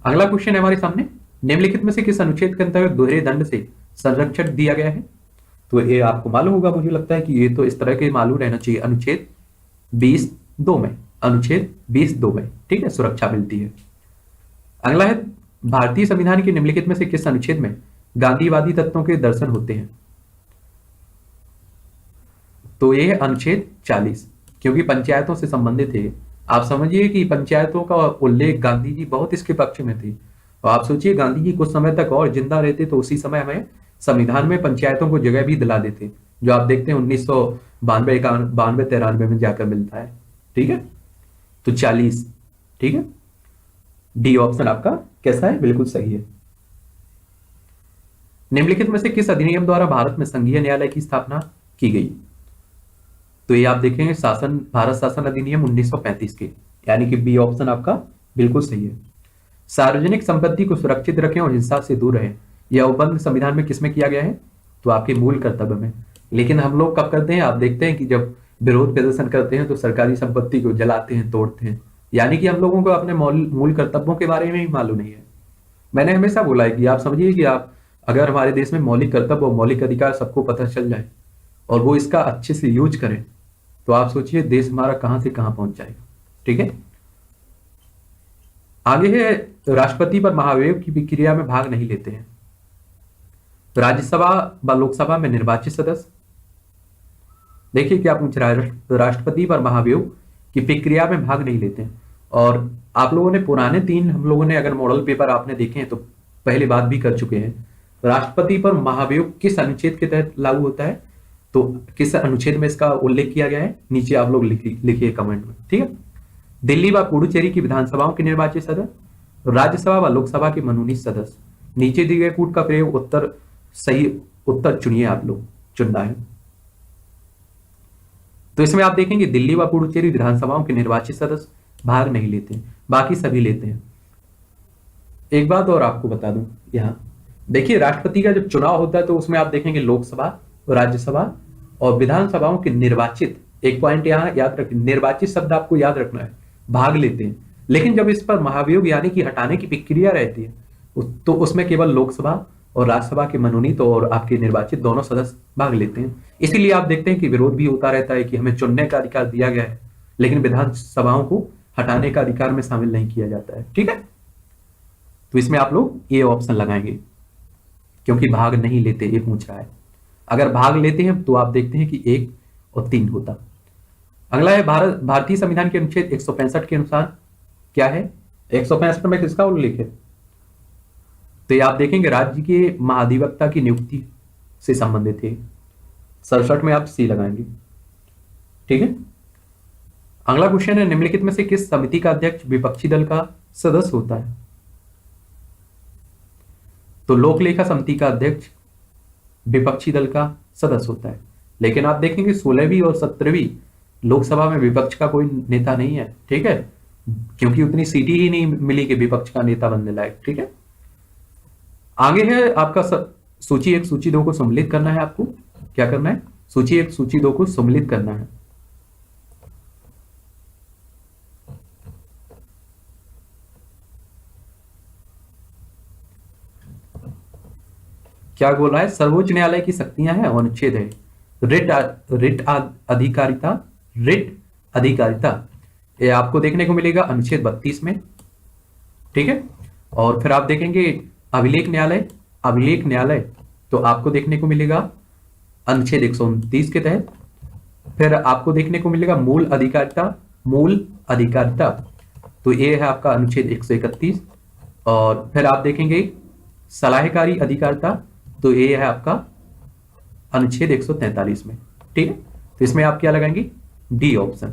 अगला क्वेश्चन है हमारे सामने, निम्नलिखित में से किस अनुच्छेद के अंतर्गत दोहरे दंड से संरक्षण दिया गया है? तो ये आपको मालूम होगा, मुझे लगता है कि ये तो इस तरह के मालूम रहना चाहिए। अनुच्छेद 20(2) में, अनुच्छेद 20(2) में, ठीक है, सुरक्षा मिलती है। अगला है, भारतीय संविधान के निम्नलिखित में से किस अनुच्छेद में गांधीवादी तत्वों के दर्शन होते हैं? तो ये है अनुच्छेद 40, क्योंकि पंचायतों से संबंधित है। आप समझिए कि पंचायतों का उल्लेख गांधी जी बहुत इसके पक्ष में थे। और आप सोचिए, गांधी जी कुछ समय तक और जिंदा रहते तो उसी समय हमें संविधान में पंचायतों को जगह भी दिला देते, जो आप देखते हैं 1992, 92, 93 में जाकर मिलता है। ठीक है, तो 40, ठीक है, डी ऑप्शन आपका कैसा है? बिल्कुल सही है। निम्नलिखित में से किस अधिनियम द्वारा भारत में संघीय न्यायालय की स्थापना की गई? तो ये आप देखेंगे भारत शासन अधिनियम 1935 के, यानी कि बी ऑप्शन आपका बिल्कुल सही है। सार्वजनिक संपत्ति को सुरक्षित रखें और हिंसा से दूर रहें, यह उपबंध संविधान में किसमें किया गया है? तो आपके मूल कर्तव्य में। लेकिन हम लोग कब करते हैं? आप देखते हैं कि जब विरोध प्रदर्शन करते हैं तो सरकारी संपत्ति को जलाते हैं, तोड़ते हैं। यानी कि हम लोगों को अपने मूल कर्तव्यों के बारे में ही मालूम नहीं है। मैंने हमेशा बोला है कि आप समझिए कि आप अगर हमारे देश में मौलिक कर्तव्य और मौलिक अधिकार सबको पता चल जाए और वो इसका अच्छे से यूज करें, तो आप सोचिए देश हमारा कहां से कहां पहुंच जाएगा। ठीक है, आगे है, राष्ट्रपति पर महाभियोग की प्रक्रिया में भाग नहीं लेते हैं। राज्यसभा व लोकसभा में निर्वाचित सदस्य। देखिए क्या पूछ रहा है, राष्ट्रपति पर महाभियोग की प्रक्रिया में भाग नहीं लेते हैं। और आप लोगों ने पुराने 3, हम लोगों ने अगर मॉडल पेपर आपने देखे हैं तो पहले बात भी कर चुके हैं। राष्ट्रपति पर महाभियोग किस अनुच्छेद के तहत लागू होता है? तो किस अनुच्छेद में इसका उल्लेख किया गया है? नीचे आप लोग लिखिए कमेंट में। ठीक है, दिल्ली व पुडुचेरी की विधानसभाओं के निर्वाचित सदस्य, राज्यसभा व लोकसभा के मनोनीत सदस्य। नीचे दिए गए कूट का प्रयोग उत्तर सही उत्तर चुनिए, आप लोग चुनना है। तो इसमें आप देखेंगे दिल्ली व पुडुचेरी विधानसभाओं के निर्वाचित सदस्य भाग नहीं लेते हैं, बाकी सभी लेते हैं। एक बात और आपको बता दूं, यहां देखिए राष्ट्रपति का जब चुनाव होता है तो उसमें आप देखेंगे लोकसभा, राज्यसभा और विधानसभाओं के निर्वाचित, एक पॉइंट यहां याद रखें, निर्वाचित शब्द आपको याद रखना है, भाग लेते हैं। लेकिन जब इस पर महाभियोग यानी कि हटाने की प्रक्रिया रहती है तो उसमें केवल लोकसभा और राज्यसभा के मनोनीत और आपके निर्वाचित दोनों सदस्य भाग लेते हैं। इसीलिए आप देखते हैं कि विरोध भी होता रहता है कि हमें चुनने का अधिकार दिया गया है, लेकिन विधानसभाओं को हटाने का अधिकार में शामिल नहीं किया जाता है। ठीक है, तो इसमें आप लोग ये ऑप्शन लगाएंगे, क्योंकि भाग नहीं लेते ये पूछ रहा है। अगर भाग लेते हैं तो आप देखते हैं कि 1 और 3 होता। अगला है, भारतीय संविधान के अनुच्छेद 165 के अनुसार क्या है? 165 में किसका उल्लेख है? तो ये आप देखेंगे राज्य के महाधिवक्ता की नियुक्ति से संबंधित है। 67 में आप सी लगाएंगे। ठीक है, अगला क्वेश्चन है, निम्नलिखित में से किस समिति का अध्यक्ष विपक्षी दल का सदस्य होता है? तो लोक लेखा समिति का अध्यक्ष विपक्षी दल का सदस्य होता है। लेकिन आप देखेंगे 16वीं और 17वीं लोकसभा में विपक्ष का कोई नेता नहीं है। ठीक है, क्योंकि उतनी सीटें ही नहीं मिली कि विपक्ष का नेता बनने लायक। ठीक है, आगे है आपका सूची 1 सूची 2 को सम्मिलित करना है। आपको क्या करना है? सूची 1 सूची 2 को सम्मिलित करना है। क्या बोल रहा है? सर्वोच्च न्यायालय की शक्तियां हैं और अनुच्छेद है रिट अधिकारिता, ये आपको देखने को मिलेगा अनुच्छेद 32 में। ठीक है, और फिर आप देखेंगे अभिलेख न्यायालय तो आपको देखने को मिलेगा अनुच्छेद 129 के तहत। फिर आपको देखने को मिलेगा मूल अधिकारिता तो ये है आपका अनुच्छेद 131। और फिर आप देखेंगे सलाहकारी अधिकारिता तो ये है आपका अनुच्छेद 143 में। ठीक है, तो इसमें आप क्या लगाएंगे? D option.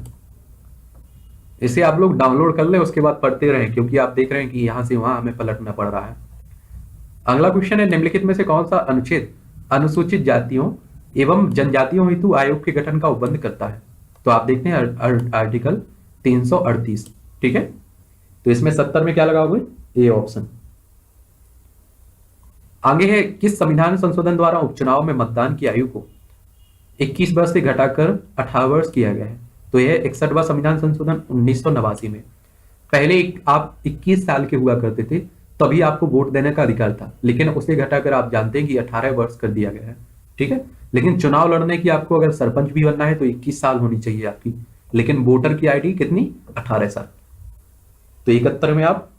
इसे आप लोग डाउनलोड कर ले, उसके बाद पढ़ते रहें, क्योंकि आप देख रहे हैं कि यहां से वहां हमें पलटना पड़ रहा है। अगला क्वेश्चन है, निम्नलिखित में से कौन सा अनुच्छेद अनुसूचित जातियों एवं जनजातियों हेतु आयोग के गठन का उपबंध करता है? तो आप देखते हैं आर्टिकल 338। ठीक है, तो इसमें 70 में क्या लगाओगे, ए ऑप्शन। आगे है, किस संविधान संशोधन द्वारा उपचुनाव में मतदान की आयु को 21 वर्ष से घटाकर 18 वर्ष किया गया है? तो यह 61वां संविधान संशोधन 1989 में। पहले आप 21 साल के हुआ करते थे, तभी आपको वोट देने का अधिकार था, लेकिन उसे घटाकर आप जानते हैं कि 18 वर्ष कर दिया गया है। ठीक है, लेकिन चुनाव लड़ने की आपको अगर सरपंच भी बनना है तो 21 साल होनी चाहिए आपकी, लेकिन वोटर की आईडी कितनी, 18 साल। तो 71 में आप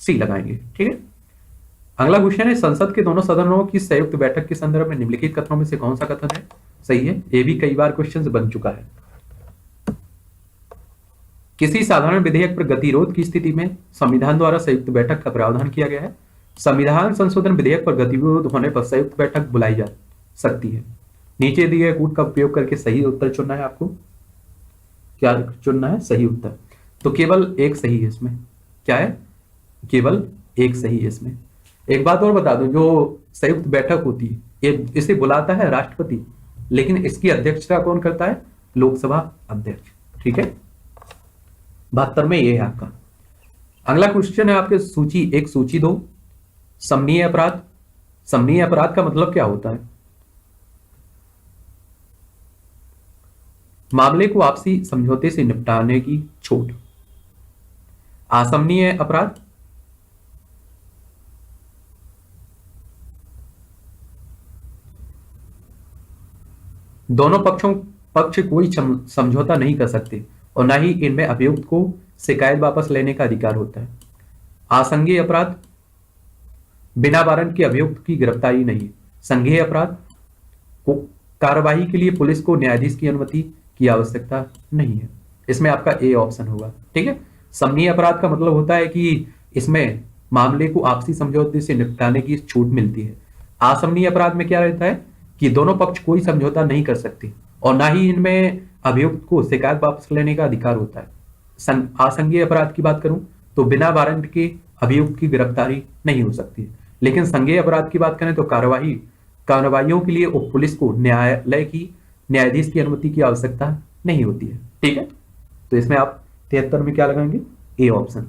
सी लगाएंगे। ठीक है, अगला क्वेश्चन है, संसद के दोनों सदनों की संयुक्त बैठक के संदर्भ में निम्नलिखित कथनों में से कौन सा कथन है सही है? ये भी कई बार क्वेश्चन बन चुका है। किसी साधारण विधेयक पर गतिरोध की स्थिति में संविधान द्वारा संयुक्त बैठक का प्रावधान किया गया है। संविधान संशोधन विधेयक पर गतिरोध होने पर संयुक्त बैठक बुलाई जा सकती है। नीचे दिए गए कूट का उपयोग करके सही उत्तर चुनना है आपको। क्या चुनना है? सही उत्तर। तो केवल एक सही है इसमें। क्या है? केवल एक सही है इसमें। एक बात और बता दूं, जो संयुक्त बैठक होती है इसे बुलाता है राष्ट्रपति, लेकिन इसकी अध्यक्षता कौन करता है? लोकसभा अध्यक्ष। ठीक है, 72 में ये है आपका। अगला क्वेश्चन है आपके सूची 1 सूची 2 समनीय अपराध। समनीय अपराध का मतलब क्या होता है? मामले को आपसी समझौते से निपटाने की छूट। असमनीय अपराध, दोनों पक्ष कोई समझौता नहीं कर सकते और ना ही इनमें अभियुक्त को शिकायत वापस लेने का अधिकार होता है। आसंज्ञेय अपराध, बिना वारंट के अभियुक्त की गिरफ्तारी नहीं। संज्ञेय अपराध को कार्यवाही के लिए पुलिस को न्यायाधीश की अनुमति की आवश्यकता नहीं है। इसमें आपका ए ऑप्शन होगा। ठीक है, समनीय अपराध का मतलब होता है कि इसमें मामले को आपसी समझौते से निपटाने की छूट मिलती है। असमनीय अपराध में क्या रहता है कि दोनों पक्ष कोई समझौता नहीं कर सकते और ना ही इनमें अभियुक्त को शिकायत वापस लेने का अधिकार होता है। असंज्ञेय अपराध की बात करूं तो बिना वारंट के अभियुक्त की गिरफ्तारी नहीं हो सकती है, लेकिन संज्ञेय अपराध की बात करें तो कार्रवाइयों के लिए पुलिस को न्यायालय की न्यायाधीश की अनुमति की आवश्यकता नहीं होती है। ठीक है, तो इसमें आप 73 में क्या लगाएंगे? A option.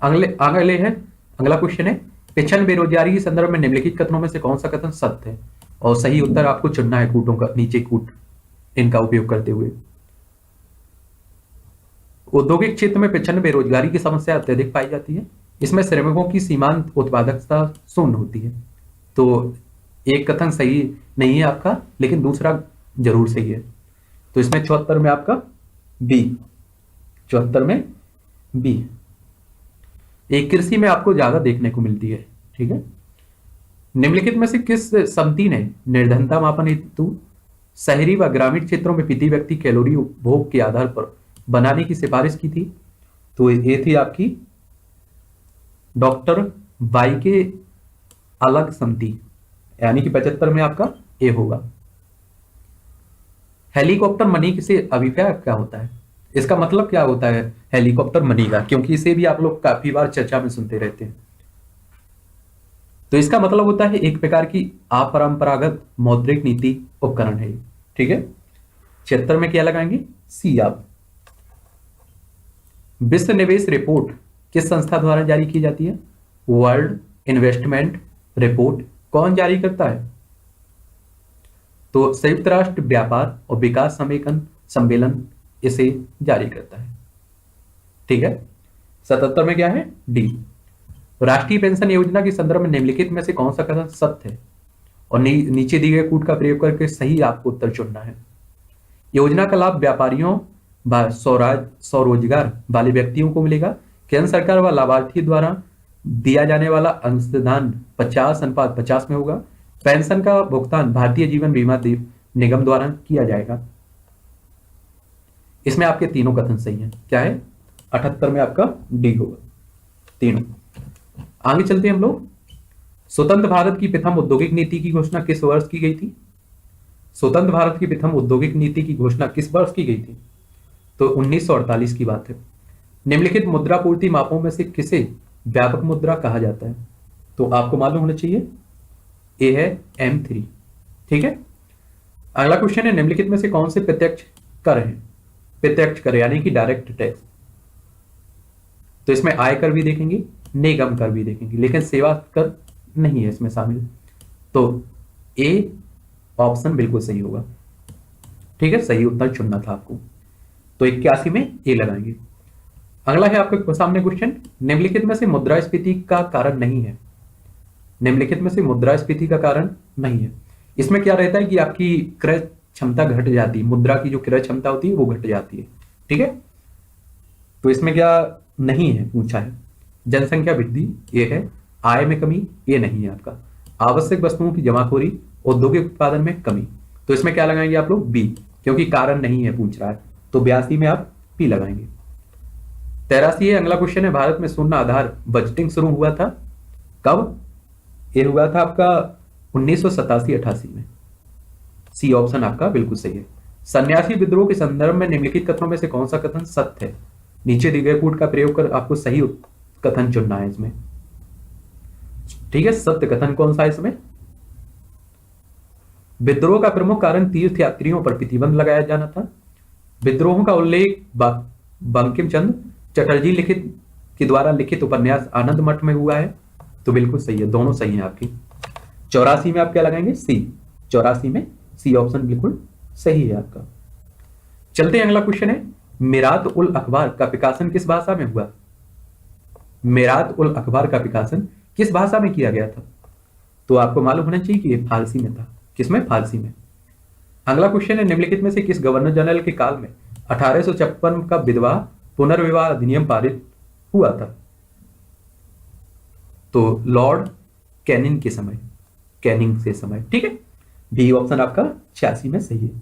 अगले है, अगला क्वेश्चन है, पेंशन बेरोजगारी के संदर्भ में निम्नलिखित कथनों में से कौन सा कथन सत्य है? और सही उत्तर आपको चुनना है कूटों का, नीचे कूट इनका उपयोग करते हुए। औद्योगिक क्षेत्र में पेंशन बेरोजगारी की समस्या अत्यधिक पाई जाती है। इसमें श्रमिकों की सीमांत उत्पादकता शून्य होती है। तो एक कथन सही नहीं है आपका, लेकिन दूसरा जरूर सही है। तो इसमें 74 में आपका बी, 74 में बी। एक कृषि में आपको ज्यादा देखने को मिलती है। ठीक है, निम्नलिखित में से किस समिति ने निर्धनता मापन हेतु शहरी व ग्रामीण क्षेत्रों में प्रति व्यक्ति कैलोरी उपभोग के आधार पर बनाने की सिफारिश की थी? तो ये थी आपकी डॉक्टर बाई के अलग समिति, यानी कि 75 में आपका ए होगा। हेलीकॉप्टर मनी से अभिप्राय क्या होता है? इसका मतलब क्या होता है हेलीकॉप्टर मनी का, क्योंकि इसे भी आप लोग काफी बार चर्चा में सुनते रहते हैं। तो इसका मतलब होता है एक प्रकार की अपरंपरागत मौद्रिक नीति उपकरण है। ठीक है, 76 में क्या लगाएंगे? सी आप। विश्व निवेश रिपोर्ट किस संस्था द्वारा जारी की जाती है? वर्ल्ड इन्वेस्टमेंट रिपोर्ट कौन जारी करता है? तो संयुक्त राष्ट्र व्यापार और विकास सम्मेलन इसे जारी करता है। ठीक है, 77 में क्या है? डी। राष्ट्रीय पेंशन योजना के संदर्भ में निम्नलिखित में से कौन सा कथन सत्य है? और नीचे दिए गए कूट का प्रयोग करके सही आपको उत्तर चुनना है। योजना का लाभ व्यापारियों व स्वरोजगार वाले व्यक्तियों को मिलेगा। केंद्र सरकार व लाभार्थी द्वारा दिया जाने वाला अंशदान 50:50 में होगा। पेंशन का भुगतान भारतीय जीवन बीमा निगम द्वारा किया जाएगा। इसमें आपके तीनों कथन सही हैं। क्या है? 78 में आपका डी होगा, तीनों। आगे चलते हैं हम लोग। स्वतंत्र भारत की प्रथम औद्योगिक नीति की घोषणा किस वर्ष की गई थी? स्वतंत्र भारत की प्रथम औद्योगिक नीति की घोषणा किस वर्ष की गई थी? तो 1948 की बात है। निम्नलिखित मुद्रा पूर्ति मापों में से किसे व्यापक मुद्रा कहा जाता है? तो आपको मालूम होना चाहिए, ए है M3। ठीक है, अगला क्वेश्चन है, निम्नलिखित में से कौन से प्रत्यक्ष कर हैं? प्रत्यक्ष कर यानी कि डायरेक्ट टैक्स। तो इसमें आय कर भी देखेंगे, निगम कर भी देखेंगे, लेकिन सेवा कर नहीं है इसमें शामिल। तो ए ऑप्शन बिल्कुल सही होगा। ठीक है, सही उत्तर चुनना था आपको। तो 81 में ए लगाएंगे। अगला है आपके सामने क्वेश्चन, निम्नलिखित में से मुद्रास्फीति का कारण नहीं है। निम्नलिखित में से मुद्रास्फीति का कारण नहीं है। इसमें क्या रहता है कि आपकी क्रय क्षमता घट जाती है, मुद्रा की जो क्रय क्षमता होती है वो घट जाती है। ठीक है, तो इसमें क्या नहीं है पूछा है। जनसंख्या वृद्धि ये है, आय में कमी ये नहीं है आपका, आवश्यक वस्तुओं की जमाखोरी, औद्योगिक उत्पादन में कमी। तो इसमें क्या लगाएंगे आप लोग, बी, क्योंकि कारण नहीं है पूछ रहा है। तो 82 में आप पी लगाएंगे। 83 है अगला क्वेश्चन है, भारत में शून्य आधार बजटिंग शुरू हुआ था कब? ये हुआ था आपका 1987-88 में। सी ऑप्शन आपका बिल्कुल सही है। सन्यासी विद्रोह के संदर्भ में निम्नलिखित कथनों में से कौन सा कथन सत्य है? नीचे दिए गए कूट का प्रयोग कर आपको सही कथन चुनना है इसमें। ठीक है, सत्य कथन कौन सा है इसमें? विद्रोह का प्रमुख कारण तीर्थ यात्रियों पर प्रतिबंध लगाया जाना था। विद्रोहों का उल्लेख बंकिम चंद्र चटर्जी लिखित के द्वारा लिखित उपन्यास आनंद मठ में हुआ है। तो बिल्कुल सही है, दोनों सही है आपकी। 84 में आप क्या लगाएंगे, सी। 84 में सी ऑप्शन बिल्कुल सही है आपका। चलते हैं, अगला क्वेश्चन है, मिरात उल अखबार का प्रकाशन किस भाषा में हुआ? मिरात उल अखबार का प्रकाशन किस भाषा में किया गया था? तो आपको मालूम होना चाहिए कि ये फारसी में था। किसमें? फारसी में। अगला क्वेश्चन है, निम्नलिखित में से किस गवर्नर जनरल के काल में 1856 का विधवा पुनर्विवाह अधिनियम पारित हुआ था? तो लॉर्ड कैनिंग के समय, कैनिंग से समय। ठीक है, बी ऑप्शन आपका 86 में सही है।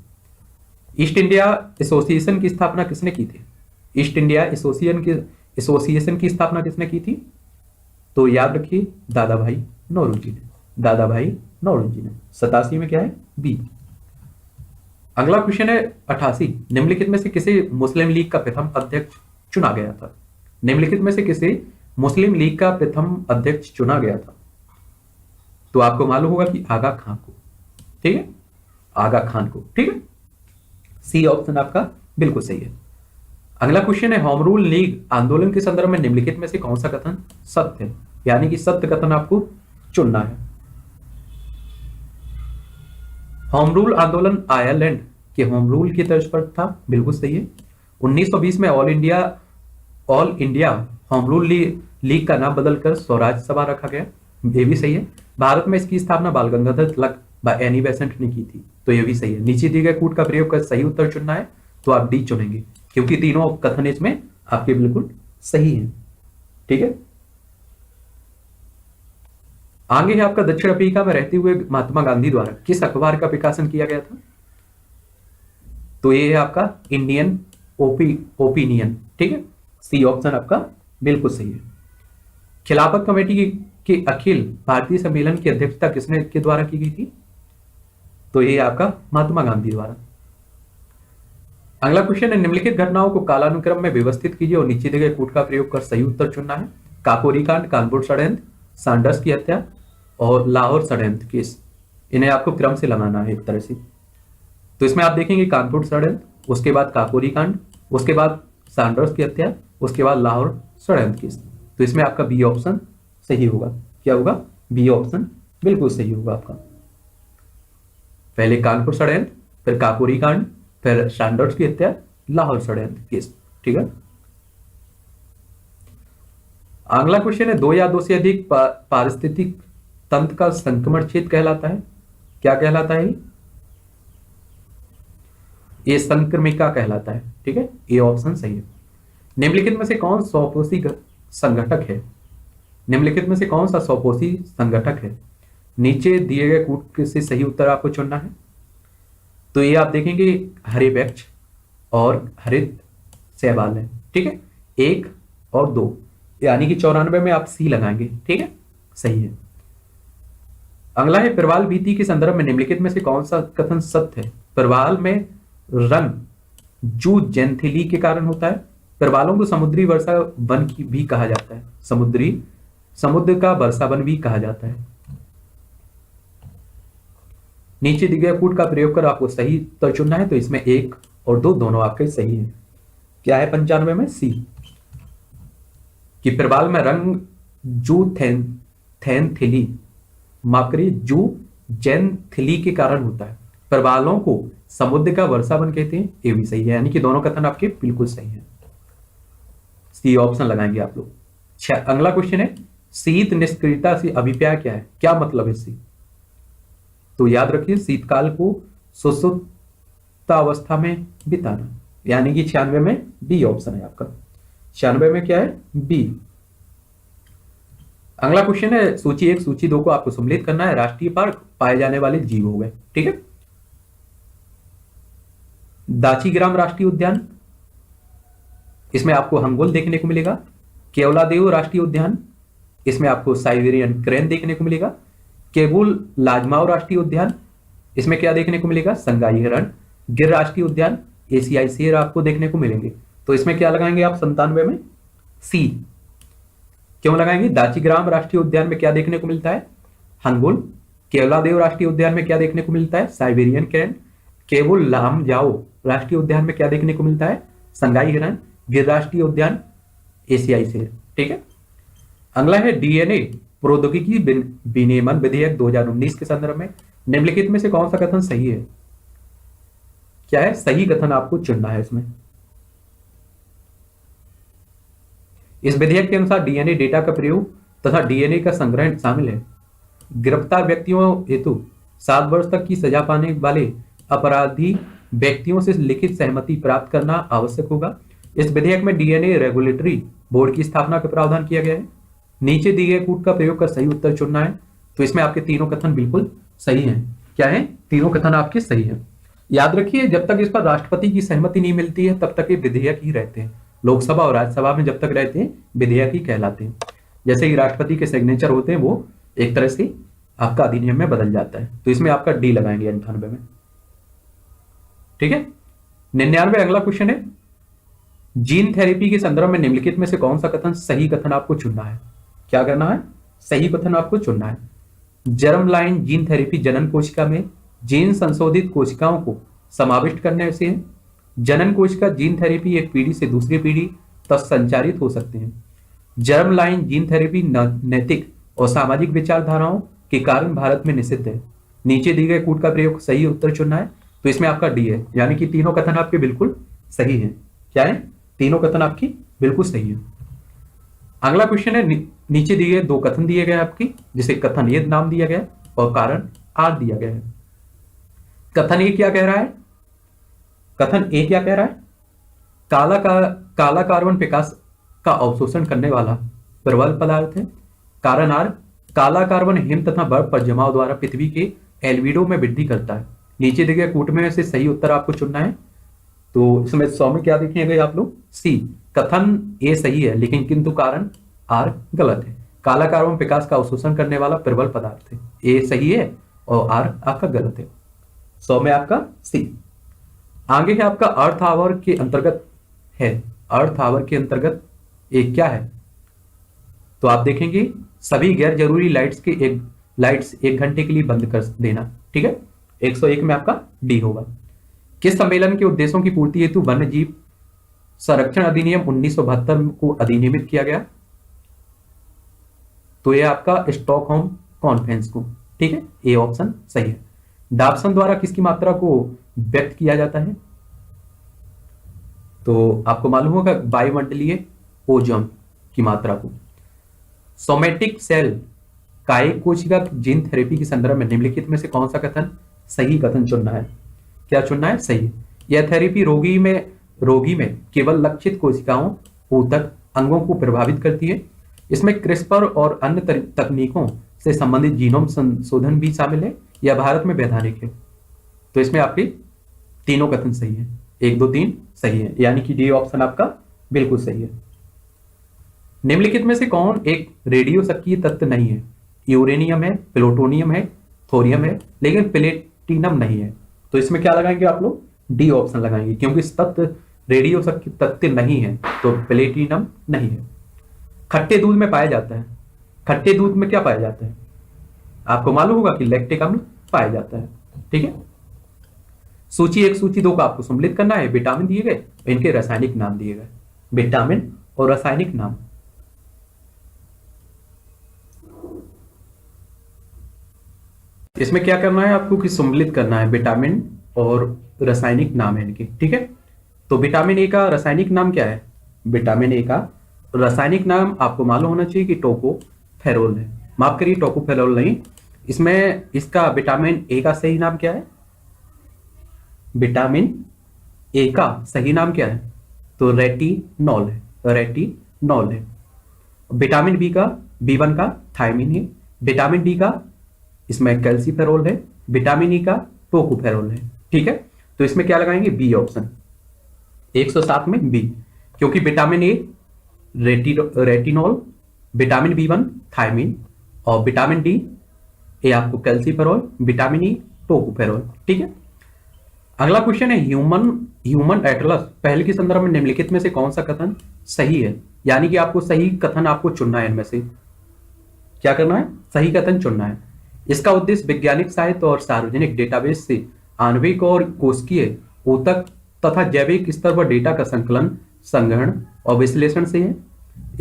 ईस्ट इंडिया एसोसिएशन की स्थापना किसने की थी? ईस्ट इंडिया एसोसिएशन की स्थापना किसने की थी? तो याद रखिए, दादा भाई नौरोजी ने। दादा भाई नौरोजी ने। 87 में क्या है, बी। अगला क्वेश्चन है 88, निम्नलिखित में से किसे मुस्लिम लीग का प्रथम अध्यक्ष चुना गया था? निम्नलिखित में से किसे मुस्लिम लीग का प्रथम अध्यक्ष चुना गया था? तो आपको मालूम होगा कि आगा खान को। ठीक है, आगा खान को। ठीक है, सी ऑप्शन आपका बिल्कुल सही है। अगला क्वेश्चन है, होम रूल लीग आंदोलन के संदर्भ में निम्नलिखित में से कौन सा कथन सत्य है? यानी कि सत्य कथन आपको चुनना है। होम रूल आंदोलन आयरलैंड के होम रूल की तर्ज पर था, बिल्कुल सही है। 1920 में all India home rule league का नाम बदलकर स्वराज सभा रखा गया, ये भी सही है। भारत में इसकी स्थापना बाल गंगाधर तिलक व एनी बेसेंट ने की थी, तो ये भी सही है। नीचे दिए गए कूट का प्रयोग कर सही उत्तर चुनना है, तो आप डी चुनेंगे, क्योंकि तीनों कथन इसमें आपके बिल्कुल सही हैं। ठीक है, आगे है आपका, दक्षिण अफ्रीका में रहते हुए महात्मा गांधी द्वारा किस अखबार का प्रकाशन किया गया था? तो ये है आपका इंडियन ओपिनियन। ठीक है, सी ऑप्शन आपका बिल्कुल सही है। खिलाफत कमेटी के अखिल भारतीय सम्मेलन की अध्यक्षता किसने के द्वारा की गई थी? तो ये आपका महात्मा गांधी द्वारा। अगला क्वेश्चन है, निम्नलिखित घटनाओं को कालानुक्रम में व्यवस्थित कीजिए और नीचे दिए गए कूट का प्रयोग कर सही उत्तर चुनना है। काकोरी कांड, कानपुर षड्यंत्र, सैंडर्स की हत्या और लाहौर षड्यंत्र केस। इन्हें आपको क्रम से लगाना है एक तरह से। तो इसमें आप देखेंगे कानपुर षड्यंत्र, उसके बाद काकोरी कांड, उसके बाद सैंडर्स की हत्या, उसके बाद लाहौर षड्यंत्र केस। तो इसमें आपका बी ऑप्शन सही होगा। क्या होगा? बी ऑप्शन बिल्कुल सही होगा आपका। पहले कानपुर षड्यंत्र, फिर काकोरी कांड, फिर सैंडर्स की हत्या, लाहौर षड्यंत्र केस। ठीक है, अगला क्वेश्चन है, दो या दो से अधिक पारिस्थितिक तंत्र का संक्रमण क्षेत्र कहलाता है। क्या कहलाता है? ये संक्रमिका कहलाता है। ठीक है, ये ऑप्शन सही है। निम्नलिखित में से कौन स्वपोषी संगठक है? निम्नलिखित में से कौन सा स्वपोषी संगठक है? नीचे दिए गए कूट से सही उत्तर आपको चुनना है। तो ये आप देखेंगे हरे वृक्ष और हरित शैवाल है। ठीक है, 1 और 2, यानी कि 94 में आप सी लगाएंगे। ठीक है, सही है। अगला है, प्रवाल भीति के संदर्भ में निम्नलिखित में से कौन सा कथन सत्य है? प्रवाल में रंग जूजेंथिली के कारण होता है। प्रवालों को समुद्री वर्षा वन की भी कहा जाता है, समुद्र का वर्षा वन भी कहा जाता है। नीचे दिए गए कूट का प्रयोग कर आपको सही उत्तर चुनना है। तो इसमें 1 और 2 दोनों आपके सही हैं। क्या है 95 में? सी। कि प्रवाल में रंग जू थैनथिली, माफ करिए, जू जैनथिली के कारण होता है। प्रवालों को समुद्र का वर्षा वन कहते हैं, ये भी सही है, यानी कि दोनों कथन आपके बिल्कुल सही है। सी ऑप्शन लगाएंगे आप लोग। अगला क्वेश्चन है, शीत निष्क्रियता से अभिप्राय क्या है, क्या मतलब है सी? तो याद रखिए, शीतकाल को सुसुप्तावस्था में बिताना, यानी कि 96 में बी ऑप्शन है आपका। 96 में क्या है? बी। अगला क्वेश्चन है, सूची 1 सूची 2 को आपको सम्मिलित करना है। राष्ट्रीय पार्क पाए जाने वाले जीव हो गए, ठीक है। दाचीग्राम राष्ट्रीय उद्यान, इसमें आपको हंगोल देखने को मिलेगा। केवलादेव राष्ट्रीय उद्यान, इसमें आपको साइबेरियन क्रेन देखने को मिलेगा। केबुल लाजमाव राष्ट्रीय उद्यान, इसमें क्या देखने को मिलेगा? संगाई हिरण। गिर राष्ट्रीय उद्यान, एशियाई शेर आपको देखने को मिलेंगे। तो इसमें क्या लगाएंगे आप 97 में? सी। क्यों लगाएंगे? दाचीग्राम राष्ट्रीय उद्यान में क्या देखने को मिलता है? हंगुल। केवलादेव राष्ट्रीय उद्यान में क्या देखने को मिलता है? Siberian crane. केबुल लामजाओ राष्ट्रीय उद्यान में क्या देखने को मिलता है? संगाई हिरण। गिर राष्ट्रीय उद्यान, एशियाई शेर, ठीक है। अगला है डीएनए प्रौद्योगिकी विनियमन विधेयक 2019 के संदर्भ में निम्नलिखित में से कौन सा कथन सही है? क्या है? सही कथन आपको चुनना है इसमें। इस विधेयक के अनुसार डीएनए डेटा का प्रयोग तथा डीएनए का संग्रहण शामिल है। गिरफ्तार व्यक्तियों हेतु 7 वर्ष तक की सजा पाने वाले अपराधी व्यक्तियों से लिखित सहमति प्राप्त करना आवश्यक होगा। इस विधेयक में डीएनए रेगुलेटरी बोर्ड की स्थापना का प्रावधान किया गया है। नीचे दिए गए कूट का प्रयोग कर सही उत्तर चुनना है। तो इसमें आपके तीनों कथन बिल्कुल सही हैं। क्या है? तीनों कथन आपके सही हैं। याद रखिए, जब तक इस पर राष्ट्रपति की सहमति नहीं मिलती है तब तक ये विधेयक ही रहते हैं। लोकसभा और राज्यसभा में जब तक रहते हैं विधेयक ही कहलाते हैं। जैसे ही राष्ट्रपति के सिग्नेचर होते हैं वो एक तरह से आपका अधिनियम में बदल जाता है। तो इसमें आपका डी लगाएंगे 98 में, ठीक है। 99 अगला क्वेश्चन है, जीन थेरेपी के संदर्भ में निम्नलिखित में से कौन सा कथन सही कथन आपको चुनना है? क्या करना है? सही कथन आपको चुनना है। जर्म लाइन जीन थेरेपी जनन कोशिका में जीन संशोधित कोशिकाओं को समाविष्ट करने से है। जनन कोशिका जीन थेरेपी एक पीढ़ी से दूसरी पीढ़ी तक संचारित हो सकते हैं। जर्म लाइन जीन थेरेपी नैतिक और सामाजिक विचारधाराओं के कारण भारत में निषिद्ध है। नीचे दिए गए कूट का प्रयोग सही उत्तर चुनना है। तो इसमें आपका डी है, यानी कि तीनों कथन आपके बिल्कुल सही हैं। क्या है? तीनों कथन आपकी बिल्कुल सही है। अगला क्वेश्चन है, नीचे दिए गए 2 कथन दिए गए आपकी, जिसे कथन ए नाम दिया गया और कारण आर दिया गया है। कथन ए क्या कह रहा है? कथन ए क्या कह रहा है? काला कार्बन प्रकाश का अवशोषण करने वाला प्रबल पदार्थ है। कारण आर, काला कार्बन हिम तथा बर्फ पर जमाव द्वारा पृथ्वी के एल्बिडो में वृद्धि करता है। नीचे दिए गए कूट में से सही उत्तर आपको चुनना है। तो इसमें 100 में क्या देखेंगे आप लोग? सी। कथन ए सही है लेकिन किंतु कारण आर गलत है। काला कार्बन प्रकाश का अवशोषण करने वाला प्रबल पदार्थ है, ए सही है और आर आपका गलत है। 100 में आपका सी। आगे है आपका अर्थ आवर के अंतर्गत है। अर्थ आवर के अंतर्गत एक क्या है? तो आप देखेंगे सभी गैर जरूरी लाइट्स 1 घंटे के लिए बंद कर देना, ठीक है। 101 में आपका डी होगा। किस सम्मेलन के उद्देश्यों की पूर्ति हेतु वन्य जीव संरक्षण अधिनियम 1972 को अधिनियमित किया गया? तो यह आपका स्टॉकहोम कॉन्फ्रेंस को, ठीक है। ए ऑप्शन सही है। डाप्सन द्वारा किसकी मात्रा को व्यक्त किया जाता है? तो आपको मालूम होगा वायुमंडलीय ओजोन की मात्रा को। सोमेटिक सेल कायिक कोशिका जीन थेरेपी के संदर्भ में निम्नलिखित में से कौन सा कथन सही कथन चुनना है? क्या चुनना है? सही। यह थेरेपी रोगी में केवल लक्षित कोशिकाओं, ऊतक, अंगों को प्रभावित करती है। इसमें क्रिस्पर और अन्य तकनीकों से संबंधित जीनोम संशोधन भी शामिल है। यह भारत में वैधानिक है। तो इसमें आपके तीनों कथन सही है, 1, 2, 3 सही है, यानी कि डी ऑप्शन आपका बिल्कुल सही है। निम्नलिखित में से कौन एक रेडियो सक्रिय तत्व नहीं है? यूरेनियम है, प्लूटोनियम है, थोरियम है, लेकिन प्लेटिनम नहीं है। तो इसमें क्या लगाएंगे आप लोग? डी ऑप्शन लगाएंगे, क्योंकि इस तत्व रेडियो सक्रिय तत्व नहीं है तो प्लेटिनम नहीं है। खट्टे दूध में पाया जाता है। खट्टे दूध में क्या पाया जाता है? आपको मालूम होगा कि लैक्टिक अम्ल पाया जाता है, ठीक है। सूची 1 सूची 2 का आपको सम्मिलित करना है। विटामिन दिए गए, इनके रासायनिक नाम दिए गए। विटामिन और रासायनिक नाम। इसमें क्या करना है आपको कि सम्मिलित करना है विटामिन और रासायनिक नाम है इनके, ठीक है। तो विटामिन ए का रासायनिक नाम क्या है? विटामिन ए का रासायनिक नाम आपको मालूम होना चाहिए कि टोकोफेरोल है। माफ करिए, टोकोफेरोल नहीं, इसमें इसका विटामिन ए का सही नाम क्या है? विटामिन ए का सही नाम क्या है? तो रेटिनॉल है, रेटिनॉल है। विटामिन बी का, B1 का थायमिन है। विटामिन डी का इसमें कैल्सीफेरोल है। विटामिन ई का टोकोफेरोल है, ठीक है। तो इसमें क्या लगाएंगे? बी ऑप्शन, 107 में बी, क्योंकि vitamin A retinol, vitamin B1 thiamine और विटामिन डी ए आपको कैल्सीफेरोल, विटामिन ई टोकोफेरोल, ठीक है। अगला क्वेश्चन है ह्यूमन एटलस पहल के संदर्भ में निम्नलिखित में से कौन सा कथन सही है? यानी कि आपको सही कथन आपको चुनना है, इनमें से क्या करना है? सही कथन चुनना है। इसका उद्देश्य वैज्ञानिक साहित्य और सार्वजनिक डेटाबेस से आणविक और कोशिकीय ऊतक तथा जैविक स्तर पर डेटा का संकलन, संग्रहण और विश्लेषण से है।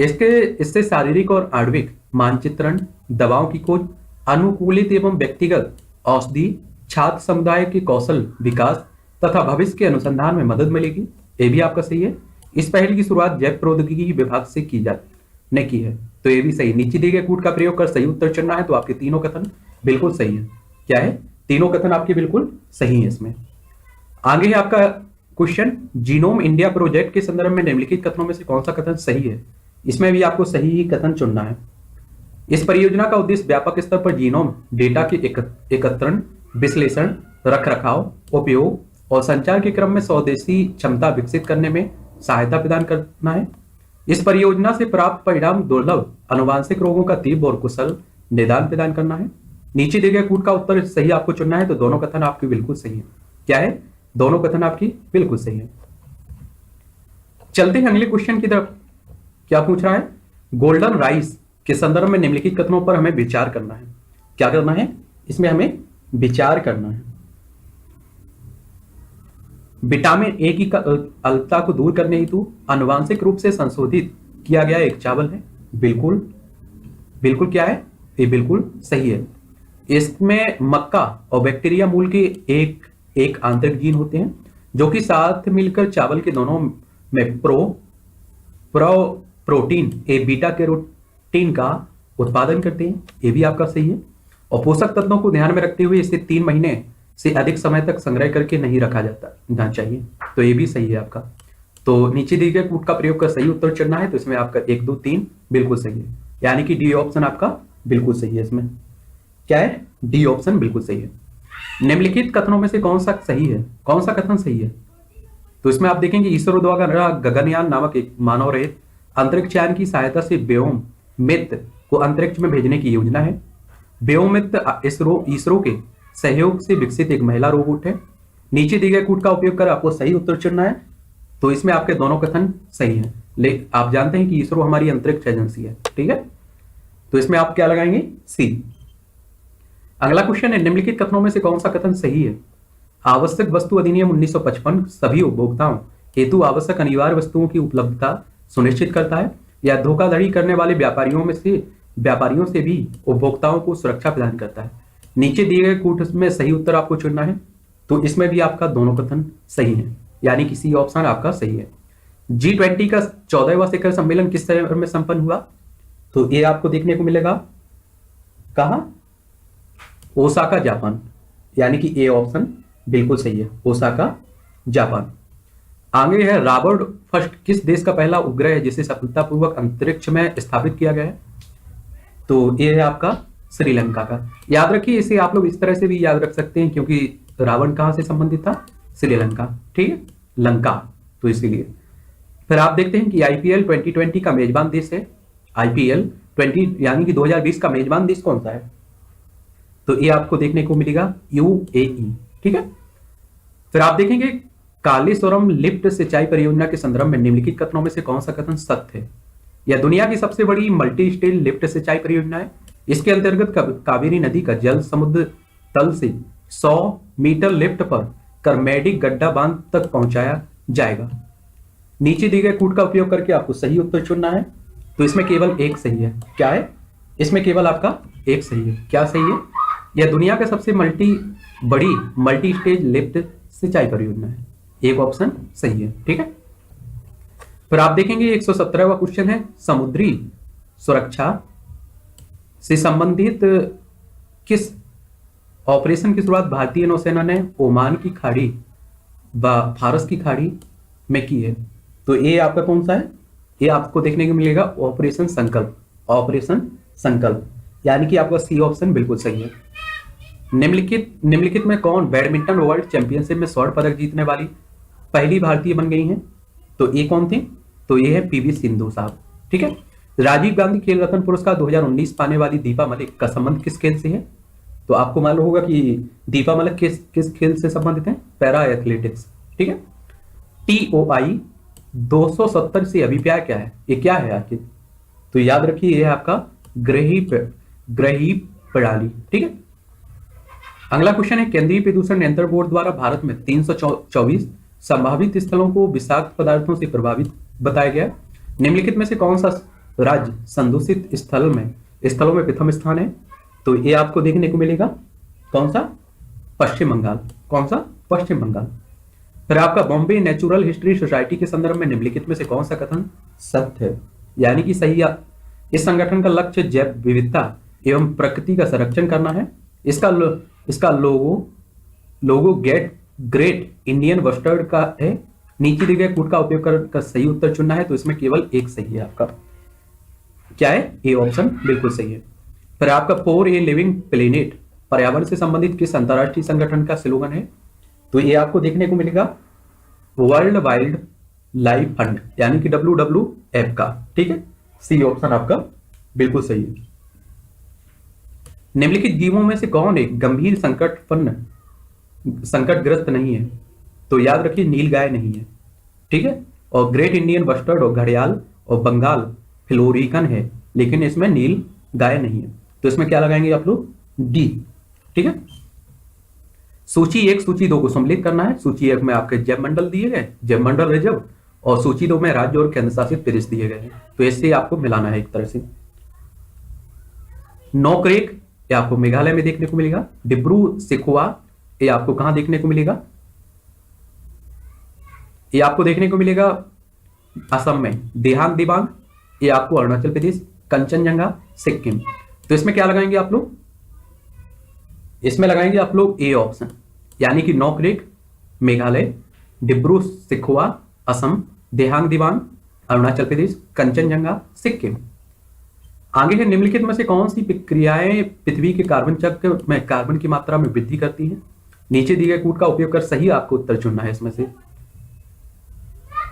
इससे शारीरिक और आणविक मानचित्रण, दवाओं की खोज, अनुकूलित एवं व्यक्तिगत औषधि, छात्र समुदाय के कौशल विकास तथा भविष्य के अनुसंधान में मदद मिलेगी। ये भी आपका सही है। इस पहल की शुरुआत जैव प्रौद्योगिकी विभाग से की है, तो ये भी सही। नीचे दिए गए कूट का प्रयोग कर सही उत्तर चुनना है। तो आपके तीनों कथन बिल्कुल सही है। क्या है? तीनों कथन आपके बिल्कुल सही है। इसमें आगे है आपका क्वेश्चन, जीनोम इंडिया प्रोजेक्ट के संदर्भ में निम्नलिखित कथनों में से कौन सा कथन सही है? इसमें भी आपको सही ही कथन चुनना है। इस परियोजना का उद्देश्य व्यापक स्तर पर जीनोम डेटा के एकत्रण, विश्लेषण, रखरखाव, उपयोग और संचार के क्रम में स्वदेशी क्षमता विकसित करने में सहायता प्रदान करना है। इस परियोजना से प्राप्त परिणाम दुर्लभ अनुवांशिक रोगों का तीव्र और कुशल निदान प्रदान करना है। नीचे दिए गए कूट का उत्तर सही आपको चुनना है। तो दोनों कथन आपके बिल्कुल सही है। क्या है? दोनों कथन आपकी बिल्कुल सही है। चलते हैं अगले क्वेश्चन की तरफ। क्या पूछ रहा है? गोल्डन राइस के संदर्भ में निम्नलिखित कथनों पर हमें विचार करना है। क्या करना है? इसमें हमें विचार करना है। विटामिन ए की अल्पता को दूर करने हेतु आनुवांशिक रूप से संशोधित किया गया एक चावल है। बिल्कुल बिल्कुल क्या है? ये बिल्कुल सही है। इसमें मक्का और बैक्टीरिया मूल के एक आंतरिक जीन होते हैं जो कि साथ मिलकर चावल के दोनों में प्रोटीन ए बीटा कैरोटीन का उत्पादन करते हैं। ये भी आपका सही है। और पोषक तत्वों को ध्यान में रखते हुए इसे 3 महीने से अधिक समय तक संग्रह करके नहीं रखा जाना चाहिए। तो ये भी सही है आपका। तो नीचे दिए गए कूट का प्रयोग कर सही उत्तर चुनना है। तो इसमें आपका 1, 2, 3 बिल्कुल सही है। यानी कि डी ऑप्शन आपका बिल्कुल सही है। इसमें क्या है? डी ऑप्शन बिल्कुल सही है। निम्नलिखित कथनों में से कौन सा सही है? कौन सा कथन सही है? तो इसमें आप देखेंगे इसरो द्वारा गगनयान नामक एक मानव रहित अंतरिक्ष यान की सहायता से व्योममित्र को अंतरिक्ष में भेजने की योजना है। व्योममित्र इसरो के सहयोग से विकसित एक महिला रोबोट है। नीचे दिए गए कूट का उपयोग कर आपको सही उत्तर चुनना है। तो इसमें आपके दोनों कथन सही हैं। लेकिन आप जानते हैं कि इसरो हमारी अंतरिक्ष एजेंसी है, ठीक है। तो इसमें आप क्या लगाएंगे? सी। अगला क्वेश्चन है, निम्नलिखित कथनों में से कौन सा कथन सही है? आवश्यक वस्तु अधिनियम 1955 सभी उपभोक्ताओं हेतु आवश्यक अनिवार्य वस्तुओं की उपलब्धता सुनिश्चित करता है या धोखाधड़ी करने वाले व्यापारियों से भी उपभोक्ताओं को सुरक्षा प्रदान करता है। नीचे दिए गए कूट में सही उत्तर आपको चुनना है। तो इसमें भी आपका दोनों कथन सही है, यानी कि सी ऑप्शन आपका सही है। G20 का 14वां शिखर सम्मेलन किस शहर में संपन्न हुआ? तो ये आपको देखने को मिलेगा कहां? Osaka, Japan. यानी कि ए ऑप्शन बिल्कुल सही है, ओसाका, जापान। आगे है, रॉबर्ट फर्स्ट किस देश का पहला उपग्रह है जिसे सफलतापूर्वक अंतरिक्ष में स्थापित किया गया है? तो ये है आपका श्रीलंका का। याद रखिए, इसे आप लोग इस तरह से भी याद रख सकते हैं क्योंकि रावण कहां से संबंधित था? श्रीलंका, ठीक है, लंका, तो इसीलिए। फिर आप देखते हैं कि IPL 2020 का मेजबान देश है। IPL 20 यानी कि 2020 का मेजबान देश कौन सा है? तो ये आपको देखने को मिलेगा UAE, ठीक है। फिर आप देखेंगे कालेश्वरम लिफ्ट सिंचाई परियोजना के संदर्भ में निम्नलिखित कथनों में से कौन सा कथन सत्य है? यह दुनिया की सबसे बड़ी मल्टी स्टेज लिफ्ट सिंचाई परियोजना है। इसके अंतर्गत कावेरी नदी का जल समुद्र तल से 100 मीटर लिफ्ट पर करमेडिक गड्ढा बांध तक पहुंचाया जाएगा। नीचे दिए गए कूट का उपयोग करके आपको सही उत्तर चुनना है। तो इसमें केवल एक सही है। क्या है? इसमें केवल आपका एक सही है। क्या सही है? यह दुनिया का सबसे बड़ी मल्टी स्टेज लिफ्ट सिंचाई परियोजना है। एक ऑप्शन सही है, ठीक है। फिर आप देखेंगे 117वां क्वेश्चन है, समुद्री सुरक्षा से संबंधित किस ऑपरेशन की शुरुआत भारतीय नौसेना ने ओमान की खाड़ी व फारस की खाड़ी में की है? तो ये आपका कौन सा है? ये आपको देखने को मिलेगा ऑपरेशन संकल्प। ऑपरेशन संकल्प, यानी कि आपका सी ऑप्शन बिल्कुल सही है। निम्नलिखित में कौन बैडमिंटन वर्ल्ड चैंपियनशिप में स्वर्ण पदक जीतने वाली पहली भारतीय बन गई हैं? तो ये कौन थी? तो ये है पीवी सिंधु साहब, ठीक है। राजीव गांधी खेल रत्न पुरस्कार 2019 पाने वाली दीपा मलिक का संबंध किस खेल से है? तो आपको मालूम होगा कि दीपा मलिक किस खेल से संबंधित है? पैरा एथलेटिक्स, ठीक है। TOI 270 से अभिप्राय क्या है? ये क्या है आखिर? तो याद रखिए ये है आपका ग्रही प्रणाली, ठीक है। अगला क्वेश्चन है, केंद्रीय प्रदूषण नियंत्रण बोर्ड द्वारा भारत में 324 संभावित स्थलों को विषाक्त पदार्थों से प्रभावित बताया गया। निम्नलिखित में से कौन सा राज्य संदूषित स्थलों में प्रथम स्थान है? तो ये आपको देखने को मिलेगा कौन सा? पश्चिम बंगाल। कौन सा? पश्चिम बंगाल। फिर आपका बॉम्बे नेचुरल हिस्ट्री सोसाइटी के संदर्भ में निम्नलिखित में से कौन सा कथन सत्य है, यानी कि सही? इस संगठन का लक्ष्य जैव विविधता एवं प्रकृति का संरक्षण करना है। इसका लोगो ग्रेट इंडियन बस्टर्ड का है। नीचे दिए गए कूट का उपयोग कर सही उत्तर चुनना है, तो इसमें केवल एक सही है आपका। क्या है? ए ऑप्शन बिल्कुल सही है। फिर आपका फॉर ए लिविंग प्लेनेट पर्यावरण से संबंधित किस अंतरराष्ट्रीय संगठन का स्लोगन है? तो ये आपको देखने को मिलेगा वर्ल्ड वाइल्ड लाइफ फंड, यानी कि WWF का, ठीक है। सी ऑप्शन आपका बिल्कुल सही है। निम्नलिखित जीवों में से कौन एक गंभीर संकटग्रस्त नहीं है? तो याद रखिए नीलगाय नहीं है, ठीक है। और ग्रेट इंडियन बस्टर्ड और घड़ियाल और बंगाल फ्लोरिकन है, लेकिन इसमें नील गाय नहीं है। तो इसमें क्या लगाएंगे आप लोग? डी, ठीक है। सूची 1 सूची 2 को सम्मिलित करना है। सूची 1 में आपके जैव मंडल दिए गए, जैव मंडल रिजर्व, और सूची 2 में राज्य और केंद्र शासित प्रदेश दिए गए हैं। तो इससे आपको मिलाना है एक तरह से। नोकरेक ये आपको मेघालय में देखने को मिलेगा। डिब्रू सिखोवा ये आपको कहां देखने को मिलेगा? ये आपको देखने को मिलेगा असम में। देहांग दिबांग ये आपको अरुणाचल प्रदेश। कंचनजंगा सिक्किम। तो इसमें क्या लगाएंगे आप लोग? इसमें लगाएंगे आप लोग ए ऑप्शन, यानी कि नोकरेक मेघालय, डिब्रू सिखोवा असम, देहांग दिबांग अरुणाचल प्रदेश, कंचनजंगा सिक्किम। आगे है, निम्नलिखित में से कौन सी प्रक्रियाएं पृथ्वी के कार्बन चक्र में कार्बन की मात्रा में वृद्धि करती हैं? नीचे दिए गए कूट का उपयोग कर सही आपको उत्तर चुनना है इसमें से।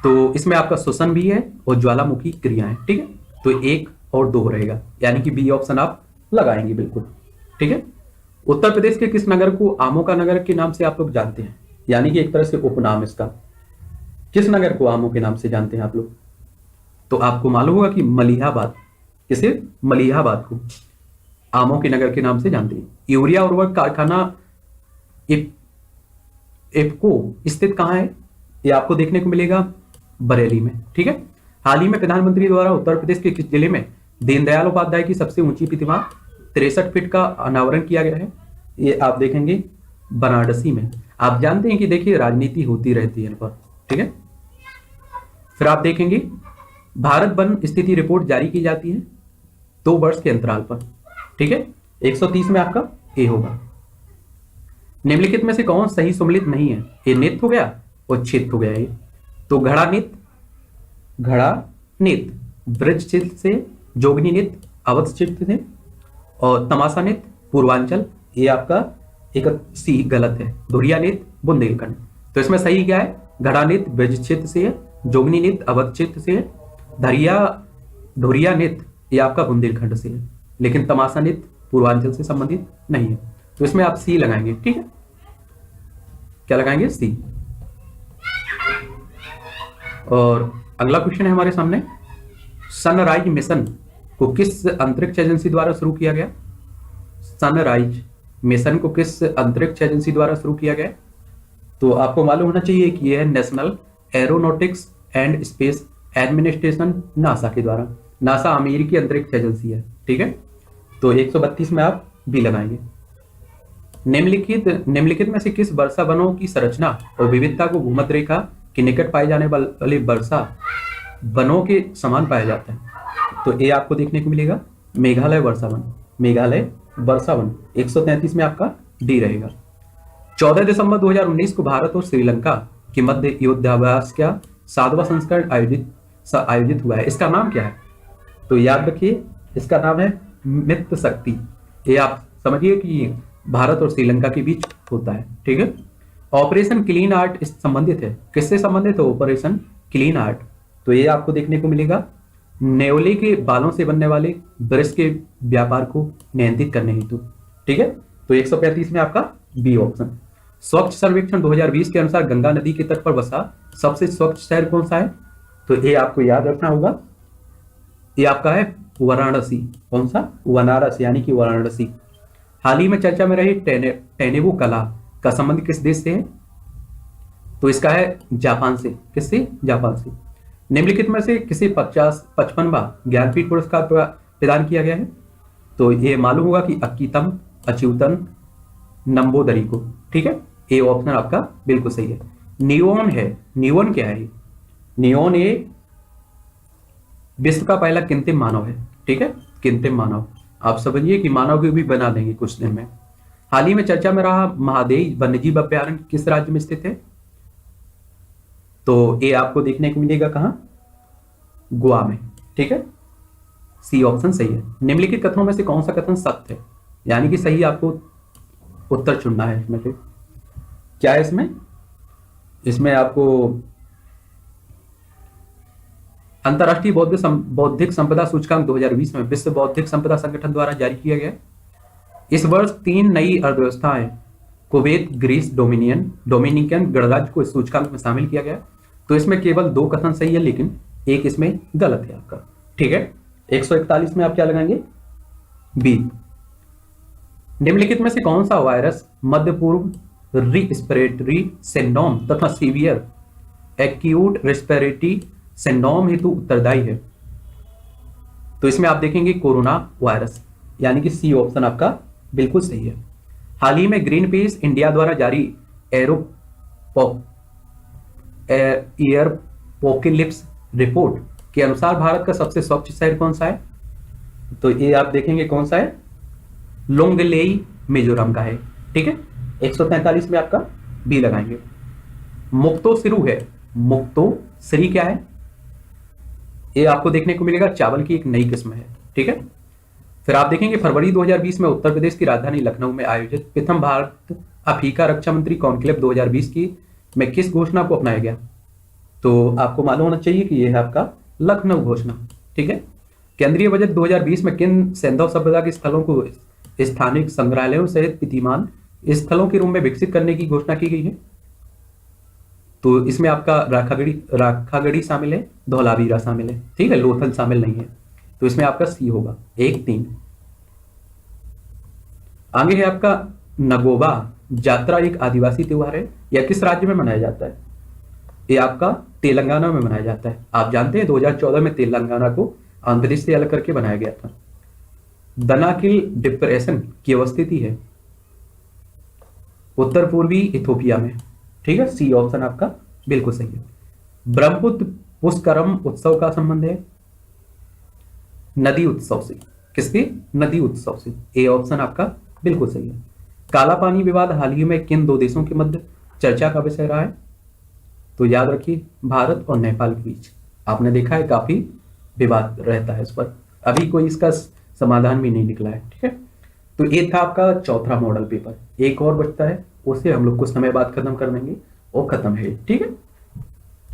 तो इसमें आपका श्वसन भी है और ज्वालामुखी क्रियाएं, ठीक है। तो 1 और 2 रहेगा, यानी कि बी ऑप्शन आप लगाएंगे बिल्कुल, ठीक है। उत्तर प्रदेश के किस नगर को आमों का नगर के नाम से आप लोग जानते हैं? यानी कि एक तरह से उपनाम इसका। किस नगर को आमों के नाम से जानते हैं आप लोग? तो आपको मालूम होगा कि मलिहाबाद। किसे? मलिहाबाद को आमों के नगर के नाम से जानते हैं। यूरिया उर्वरक कारखाना इफको स्थित कहां है? ये आपको देखने को मिलेगा बरेली में, ठीक है। हाल ही में प्रधानमंत्री द्वारा उत्तर प्रदेश के किस जिले में दीनदयाल उपाध्याय की सबसे ऊंची प्रतिमा 63 फीट का अनावरण किया गया है? ये आप देखेंगे बनारसी में। आप जानते हैं कि देखिए राजनीति होती रहती है पर, ठीक है। फिर आप देखेंगे भारत वन स्थिति रिपोर्ट जारी की जाती है 2 वर्ष के अंतराल पर, ठीक है। 130 में आपका ए होगा। निम्नलिखित में से कौन सही सम्मिलित नहीं है? ये नित हो गया और छित हो गया ये। तो घड़ा नित ब्रज चित्त से, जोगनी नित अवध चित्त से, और तमाशा नित पूर्वांचल, ये आपका एक सी गलत है। धुरिया नित बुंदेलखंड। तो इसमें सही क्या है? घड़ा नित ब्रज चित्त से है, जोगनी नित अवध चित्त से है, धुरिया नित ये आपका बुंदेलखंड से है, लेकिन तमाशा नित पूर्वांचल से संबंधित नहीं है। तो इसमें आप सी लगाएंगे, ठीक है। क्या लगाएंगे? सी। और अगला क्वेश्चन है हमारे सामने, सनराइज मिशन को किस अंतरिक्ष एजेंसी द्वारा शुरू किया गया? सनराइज मिशन को किस अंतरिक्ष एजेंसी द्वारा शुरू किया गया? तो आपको मालूम होना चाहिए कि यह है national aeronautics and space administration, NASA के द्वारा। नासा अमेरिकी अंतरिक्ष एजेंसी है, ठीक है। तो 132 में आप बी लगाएंगे। निम्नलिखित में से किस वर्षा वनों की संरचना और विविधता को भूमध्य रेखा के निकट पाए जाने वाले वर्षा वनों के समान पाया जाता है? तो ये आपको देखने को मिलेगा मेघालय वर्षा वन, मेघालय वर्षा वन 133 में आपका डी रहेगा। 14 दिसंबर 2019 को भारत और श्रीलंका के मध्य युद्धाभ्यास का 7वां संस्करण आयोजित हुआ है। इसका नाम क्या है? तो याद रखिए, इसका नाम है मित्र शक्ति। ये आप समझिए कि भारत और श्रीलंका के बीच होता है, ठीक है। ऑपरेशन क्लीन आर्ट इस संबंधित है, किससे संबंधित है ऑपरेशन क्लीन आर्ट? तो ये आपको देखने को मिलेगा नेवले के बालों से बनने वाले ब्रश के व्यापार को नियंत्रित करने हेतु, ठीक है। तो 135 में आपका बी ऑप्शन। स्वच्छ सर्वेक्षण 2020 के अनुसार गंगा नदी के तट पर बसा सबसे स्वच्छ शहर कौन सा है? तो ये आपको याद रखना होगा, ये आपका है वाराणसी। कौन सा? बनारस, यानी कि वाराणसी। हाल ही में चर्चा में रही टेनेवो कला का संबंध किस देश से है? तो इसका है जापान से। किससे? जापान से। निम्नलिखित में से किसे 55वां ज्ञानपीठ पुरस्कार प्रदान किया गया है? तो ये मालूम होगा कि अक्कीतम अच्युतन नंबोदरी को, ठीक है। ए ऑप्शन आपका बिल्कुल सही है। नियोन है, नियोन क्या है? नियोन ये विश्व का पहला कृत्रिम मानव है, ठीक है, कृत्रिम मानव। आप समझिए कि मानव को भी बना देंगे कुछ दिन में। हाल ही में चर्चा में रहा महादेव वन्यजीव अभ्यारण्य किस राज्य में स्थित है? तो ये आपको देखने को मिलेगा कहां? गोवा में, ठीक है। सी ऑप्शन सही है। निम्नलिखित कथनों में से कौन सा कथन सत्य है, यानी कि सही आपको उत्तर चुनना है इसमें से। क्या है इसमें आपको अंतरराष्ट्रीय बौद्धिक संपदा सूचकांक 2020 में विश्व बौद्धिक संपदा संगठन द्वारा जारी किया गया। इस वर्ष 3 नई अर्थव्यवस्थाएं कुवैत, ग्रीस, डोमिनिकन गणराज्य को इस सूचकांक में शामिल किया गया। तो इसमें केवल 2 कथन सही है, लेकिन एक इसमें गलत है आपका, ठीक है। 141 में आप क्या लगाएंगे? बी। निम्नलिखित में से कौन सा वायरस मध्य पूर्व रिस्पिरेटरी सिंड्रोम तथा सीवियर एक्यूट रेस्पिरेटरी सिंड्रोम हेतु उत्तरदायी है? तो इसमें आप देखेंगे कोरोना वायरस, यानी कि सी ऑप्शन आपका बिल्कुल सही है। हाल ही में ग्रीन पीस इंडिया द्वारा जारी एयरपोकेलिप्स रिपोर्ट के अनुसार भारत का सबसे स्वच्छ शहर कौन सा है? तो ये आप देखेंगे कौन सा है? लोंगलेई मिजोरम का है, ठीक है। 143 में आपका बी लगाएंगे। मुक्तोश्री है, मुक्तोश्री क्या है? ये आपको देखने को मिलेगा चावल की एक नई किस्म है, ठीक है। फिर आप देखेंगे फरवरी 2020 में उत्तर प्रदेश की राजधानी लखनऊ में आयोजित प्रथम भारत अफ्रीका रक्षा मंत्री कॉन्क्लेव 2020 की में किस घोषणा को अपनाया गया? तो आपको मालूम होना चाहिए कि यह है आपका लखनऊ घोषणा, ठीक है। केंद्रीय बजट 2020 में किन सैंधव सभ्यता के स्थलों को स्थानिक संग्रहालयों सहित विद्यमान स्थलों के रूप में विकसित करने की घोषणा की गई है? तो इसमें आपका राखागढ़ी शामिल है, धौलावीरा शामिल है, ठीक है, लोथल शामिल नहीं है। तो इसमें आपका सी होगा 1-3। आगे है आपका नगोबा जात्रा एक आदिवासी त्योहार है, यह किस राज्य में मनाया जाता है? ये आपका तेलंगाना में मनाया जाता है। आप जानते हैं 2014 में तेलंगाना को आंध्र प्रदेश से अलग करके बनाया गया था। दनाकिल डिप्रेशन की अवस्थिति है उत्तर पूर्वी इथोपिया में, ठीक है। सी ऑप्शन आपका बिल्कुल सही है। ब्रह्मपुत्र पुष्करम उत्सव का संबंध है नदी उत्सव से। किसके? नदी उत्सव से। ए ऑप्शन आपका बिल्कुल सही है। काला पानी विवाद हाल ही में किन 2 देशों के मध्य चर्चा का विषय रहा है? तो याद रखिए भारत और नेपाल के बीच आपने देखा है काफी विवाद रहता है इस पर, अभी कोई इसका समाधान भी नहीं निकला है, ठीक है। तो ये था आपका चौथा मॉडल पेपर। एक और बचता है, उसे हम लोग कुछ समय बाद खत्म कर देंगे और खत्म है, ठीक है।